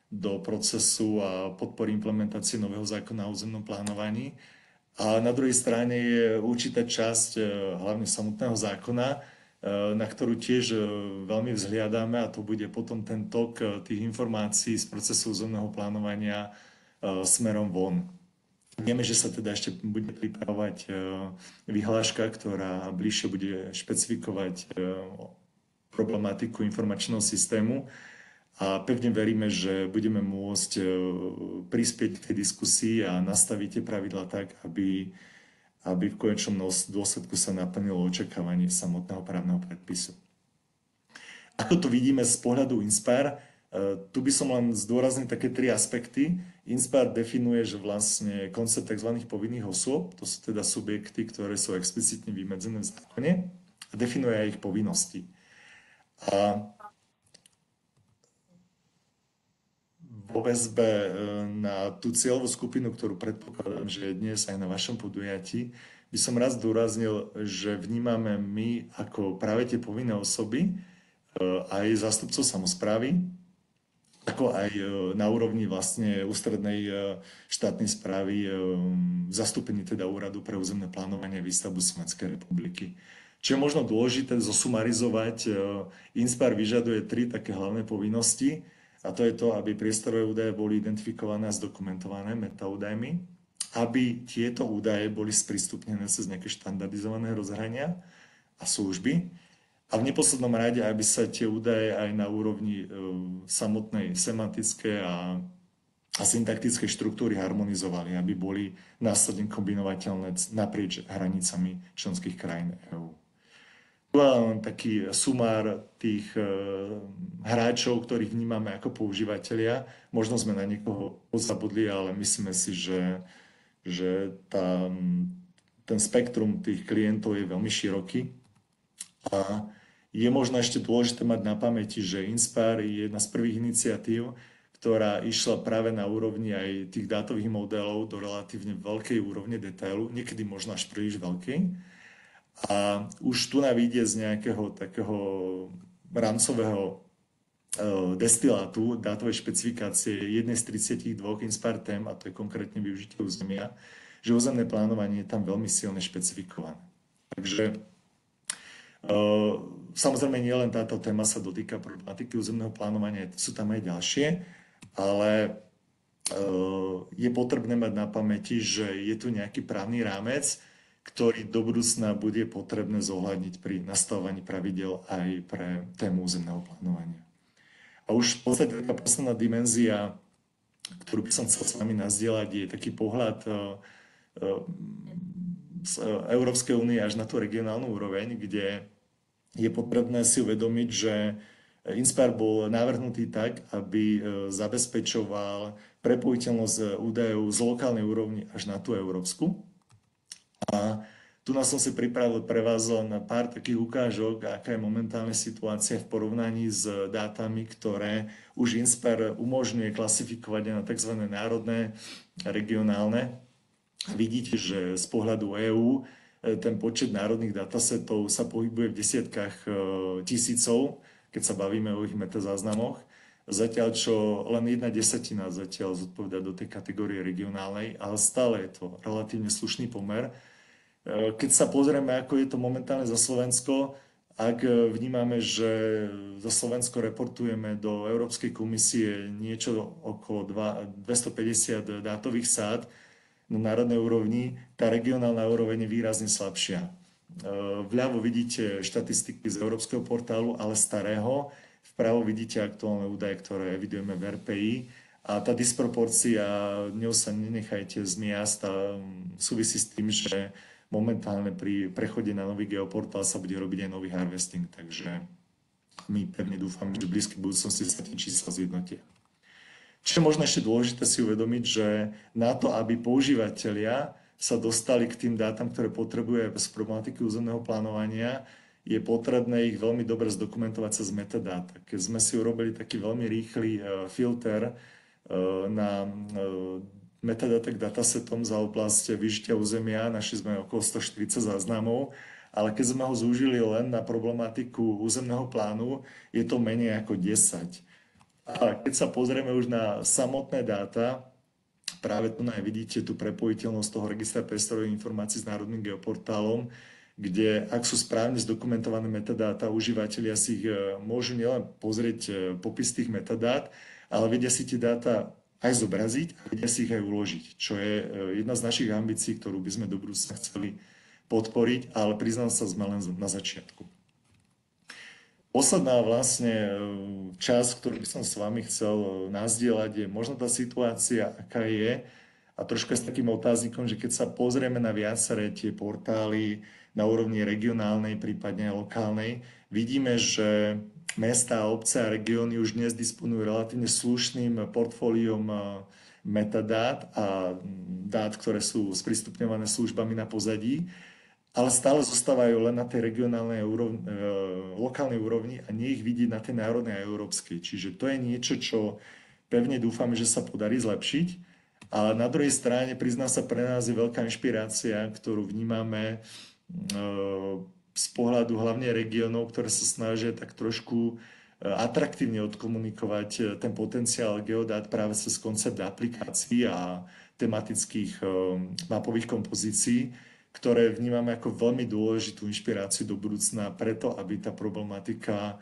do procesu a podpory implementácie nového zákona o územnom plánovaní. A na druhej strane je určitá časť hlavne samotného zákona, na ktorú tiež veľmi vzhliadáme, a to bude potom ten tok tých informácií z procesu územného plánovania smerom von. Vieme, že sa teda ešte bude pripravovať vyhláška, ktorá bližšie bude špecifikovať problematiku informačného systému. A pevne veríme, že budeme môcť prispieť k tej diskusii a nastaviť tie pravidlá tak, aby v konečnom dôsledku sa naplnilo očakávanie samotného právneho predpisu. Ako to vidíme z pohľadu INSPIRE, tu by som len zdôraznil také 3 aspekty. INSPIRE definuje, že vlastne koncept tzv. Povinných osôb, to sú teda subjekty, ktoré sú explicitne vymedzené v zákone, a definuje aj ich povinnosti. A vo väzbe na tú cieľovú skupinu, ktorú predpokladám, že je dnes aj na vašom podujatí, by som raz zdôraznil, že vnímame my ako práve tie povinné osoby aj zástupcov samosprávy, ako aj na úrovni vlastne ústrednej štátnej správy v zastúpení teda Úradu pre územné plánovanie a výstavbu Slovenskej republiky. Čo je možno dôležité zosumarizovať, INSPIRE vyžaduje 3 také hlavné povinnosti, a to je to, aby priestorové údaje boli identifikované a zdokumentované metaúdajmi, aby tieto údaje boli sprístupnené cez nejaké štandardizované rozhrania a služby a v neposlednom rade, aby sa tie údaje aj na úrovni samotnej semantickej a syntaktickej štruktúry harmonizovali, aby boli následne kombinovateľné naprieč hranicami členských krajín EÚ. Tu len taký sumár tých hráčov, ktorých vnímame ako používateľia. Možno sme na niekoho pozabudli, ale myslíme si, že ten spektrum tých klientov je veľmi široký. A je možno ešte dôležité mať na pamäti, že INSPIRE je jedna z prvých iniciatív, ktorá išla práve na úrovni aj tých dátových modelov do relatívne veľkej úrovne detailu, niekedy možno až príliš veľkej. A už tu vidie z nejakého takého rámcového destilátu dátovej špecifikácie jednej z 32 INSPIRE tém, a to je konkrétne využitie územia, že územné plánovanie je tam veľmi silne špecifikované. Takže samozrejme nielen táto téma sa dotýka problematiky územného plánovania, sú tam aj ďalšie, ale je potrebné mať na pamäti, že je tu nejaký právny rámec, ktorý do budúcna bude potrebné zohľadniť pri nastavovaní pravidel aj pre tému územného plánovania. A už v podstate taká posledná dimenzia, ktorú by som chcel s vami nazdieľať, je taký pohľad z Európskej únie až na tú regionálnu úroveň, kde je potrebné si uvedomiť, že INSPIRE bol navrhnutý tak, aby zabezpečoval prepojiteľnosť údajov z lokálnej úrovni až na tú európsku. A tu nás som si pripravil pre vás len pár takých ukážok, aká je momentálne situácia v porovnaní s dátami, ktoré už INSPIRE umožňuje klasifikovať na tzv. Národné, regionálne. Vidíte, že z pohľadu EÚ ten počet národných datasetov sa pohybuje v desiatkách tisícov, keď sa bavíme o ich metazáznamoch. Zatiaľ, čo len 1/10 zatiaľ zodpovedá do tej kategórie regionálnej, ale stále je to relatívne slušný pomer. Keď sa pozrieme, ako je to momentálne za Slovensko, ak vnímame, že za Slovensko reportujeme do Európskej komisie niečo okolo 250 dátových sád na národnej úrovni, tá regionálna úroveň je výrazne slabšia. Vľavo vidíte štatistiky z Európskeho portálu, ale starého. Vpravo vidíte aktuálne údaje, ktoré evidujeme v RPI. A tá disproporcia, ňou sa nenechajte zmiasť, súvisí s tým, že momentálne pri prechode na nový geoportál sa bude robiť aj nový harvesting, takže my pevne dúfam, že v blízkej budúcnosti sa tie čísla zjednotia. Čo je možno ešte dôležité si uvedomiť, že na to, aby používatelia sa dostali k tým dátam, ktoré potrebuje z problematiky územného plánovania, je potrebné ich veľmi dobre zdokumentovať cez metadáta. Keď sme si urobili taký veľmi rýchly filter na metadata k datasetom za oblasť využitia územia, našli sme okolo 140 záznamov, ale keď sme ho zúžili len na problematiku územného plánu, je to menej ako 10. A keď sa pozrieme už na samotné dáta, práve tu vidíte tú prepojiteľnosť toho registra priestorových informácií s Národným geoportálom, kde ak sú správne zdokumentované metadáta, užívateľia si ich môžu nielen pozrieť popis tých metadát, ale vedia si tie dáta aj zobraziť a vedia si ich aj uložiť, čo je jedna z našich ambícií, ktorú by sme do budúcna chceli podporiť, ale priznám sa, sme len na začiatku. Posledná vlastne časť, ktorú by som s vami chcel nazdieľať, je možno tá situácia, aká je, a troška s takým otáznikom, že keď sa pozrieme na viaceré tie portály na úrovni regionálnej, prípadne lokálnej, vidíme, že mestá, obce a regióny už dnes disponujú relatívne slušným portfóliom metadát a dát, ktoré sú sprístupňované službami na pozadí, ale stále zostávajú len na tej regionálnej lokálnej úrovni a nie ich vidieť na tej národnej a európskej. Čiže to je niečo, čo pevne dúfame, že sa podarí zlepšiť. Ale na druhej strane, priznám sa, pre nás je veľká inšpirácia, ktorú vnímame z pohľadu hlavne regiónov, ktoré sa snažia tak trošku atraktívne odkomunikovať ten potenciál geodát práve cez koncept aplikácií a tematických mapových kompozícií, ktoré vnímame ako veľmi dôležitú inšpiráciu do budúcna preto, aby tá problematika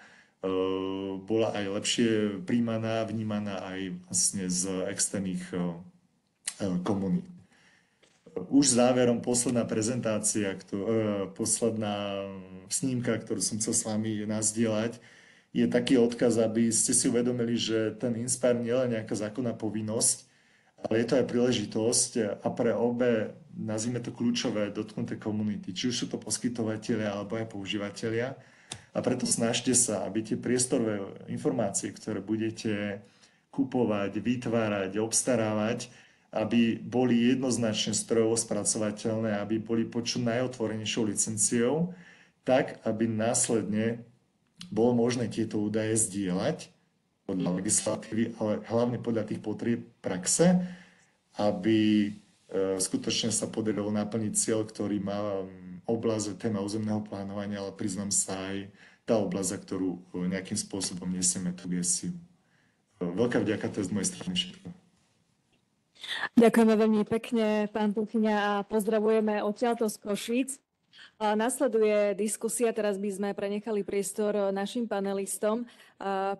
bola aj lepšie príjmaná, vnímaná aj vlastne z externých komunít. Už záverom posledná prezentácia, posledná snímka, ktorú som chcel s vami nazdieľať, je taký odkaz, aby ste si uvedomili, že ten Inspire nie je len nejaká zákonná povinnosť, ale je to aj príležitosť a pre obe, nazvime to kľúčové, dotknuté komunity, či už sú to poskytovatelia alebo aj používateľia. A preto snažte sa, aby tie priestorové informácie, ktoré budete kupovať, vytvárať, obstarávať, aby boli jednoznačne strojovo spracovateľné, aby boli pod čo najotvorenejšou licenciou, tak, aby následne bolo možné tieto údaje zdieľať podľa legislatívy, ale hlavne podľa tých potrieb praxe, aby skutočne sa podarilo naplniť cieľ, ktorý má oblasť téma územného plánovania, ale priznám sa aj tá oblasť, za ktorú nejakým spôsobom nesieme tú gestiu. Veľká vďaka, to je z mojej strany všetko. Ďakujeme veľmi pekne, pán Tuchyňa, a pozdravujeme odtiaľto z Košíc. Nasleduje diskusia, teraz by sme prenechali priestor našim panelistom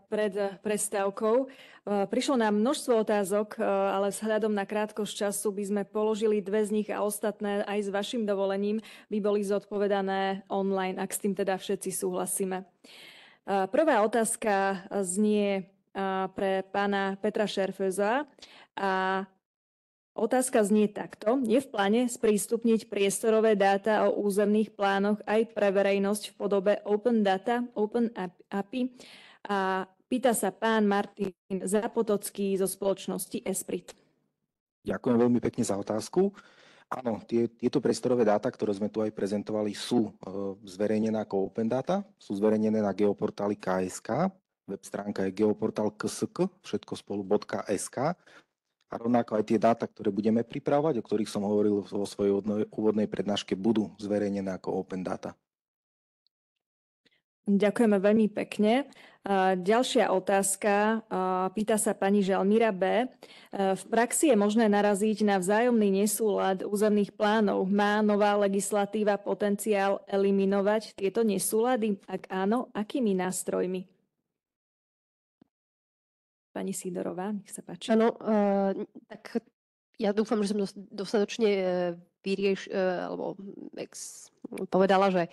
pred prestávkou. Prišlo nám množstvo otázok, ale vzhľadom na krátkosť času by sme položili dve z nich a ostatné aj s vašim dovolením by boli zodpovedané online, ak s tým teda všetci súhlasíme. Prvá otázka znie pre pána Petra Šerföza a otázka znie takto. Je v pláne sprístupniť priestorové dáta o územných plánoch aj pre verejnosť v podobe Open Data, Open API? A pýta sa pán Martin Zapotocký zo spoločnosti Esprit. Ďakujem veľmi pekne za otázku. Áno, tieto priestorové dáta, ktoré sme tu aj prezentovali, sú zverejnené ako Open Data, sú zverejnené na geoportáli KSK, web stránka je geoportál KSK, všetko spolu .sk. A rovnako aj tie dáta, ktoré budeme pripravovať, o ktorých som hovoril vo svojej úvodnej prednáške, budú zverejnené ako Open Data. Ďakujeme veľmi pekne. Ďalšia otázka, pýta sa pani Želmíra B. V praxi je možné naraziť na vzájomný nesúlad územných plánov. Má nová legislatíva potenciál eliminovať tieto nesúlady? Ak áno, akými nástrojmi? Pani Sidorová, nech sa páči. Áno, tak ja dúfam, že som dostatočne povedala, že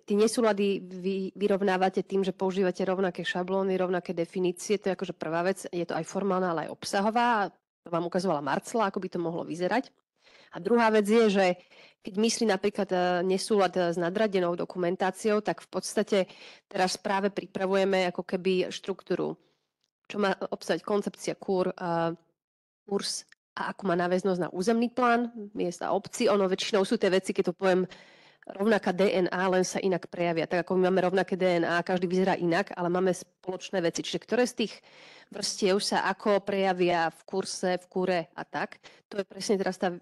tie nesúlady vyrovnávate tým, že používate rovnaké šablóny, rovnaké definície. To je akože prvá vec. Je to aj formálna, ale aj obsahová. To vám ukazovala Marcela, ako by to mohlo vyzerať. A druhá vec je, že keď myslí napríklad nesúlad s nadradenou dokumentáciou, tak v podstate teraz práve pripravujeme ako keby štruktúru čo má obsahovať koncepcia KURS a ako má náväznosť na územný plán miest a obcí. Ono väčšinou sú tie veci, keď to poviem, rovnaká DNA, len sa inak prejavia. Tak ako my máme rovnaké DNA, každý vyzerá inak, ale máme spoločné veci. Čiže ktoré z tých vrstiev sa ako prejavia v kurse, v kure a tak. To je presne teraz tá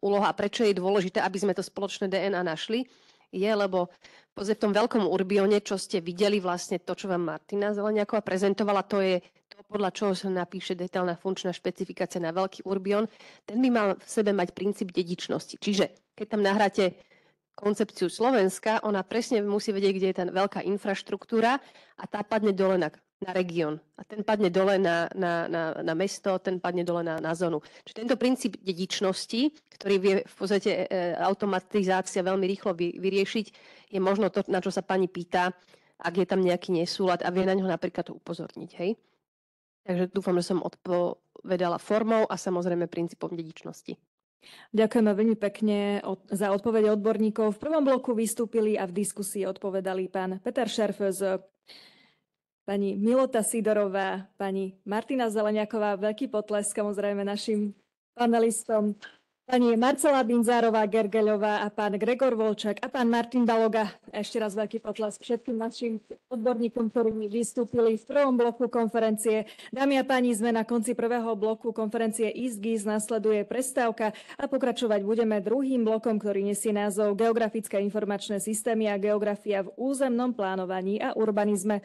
úloha. A prečo je dôležité, aby sme to spoločné DNA našli? Lebo v tom veľkom urbione, čo ste videli, vlastne to, čo vám Martina Zeleniaková prezentovala, to je to, podľa čoho sa napíše detailná funkčná špecifikácia na veľký urbión. Ten by mal v sebe mať princíp dedičnosti. Čiže keď tam nahráte koncepciu Slovenska, ona presne musí vedieť, kde je tá veľká infraštruktúra a tá padne dole na región. A ten padne dole na mesto, ten padne dole na zónu. Čiže tento princíp dedičnosti, ktorý vie v podstate automatizácia veľmi rýchlo vyriešiť, je možno to, na čo sa pani pýta, ak je tam nejaký nesúlad a vie na ňo napríklad upozorniť. Hej? Takže dúfam, že som odpovedala formou a samozrejme princípom dedičnosti. Ďakujeme veľmi pekne za odpovede odborníkov. V prvom bloku vystúpili a v diskusii odpovedali pán Peter Šerföz, pani Milota Sidorová, pani Martina Zeleniaková, veľký potlesk samozrejme našim panelistom, pani Marcela Binzárová-Gergeľová a pán Gregor Volčák a pán Martin Baloga. Ešte raz veľký potlesk všetkým našim odborníkom, ktorí vystúpili v prvom bloku konferencie. Dámy a páni, sme na konci prvého bloku konferencie ISGIS, nasleduje prestávka a pokračovať budeme druhým blokom, ktorý nesie názov Geografické informačné systémy a geografia v územnom plánovaní a urbanizme.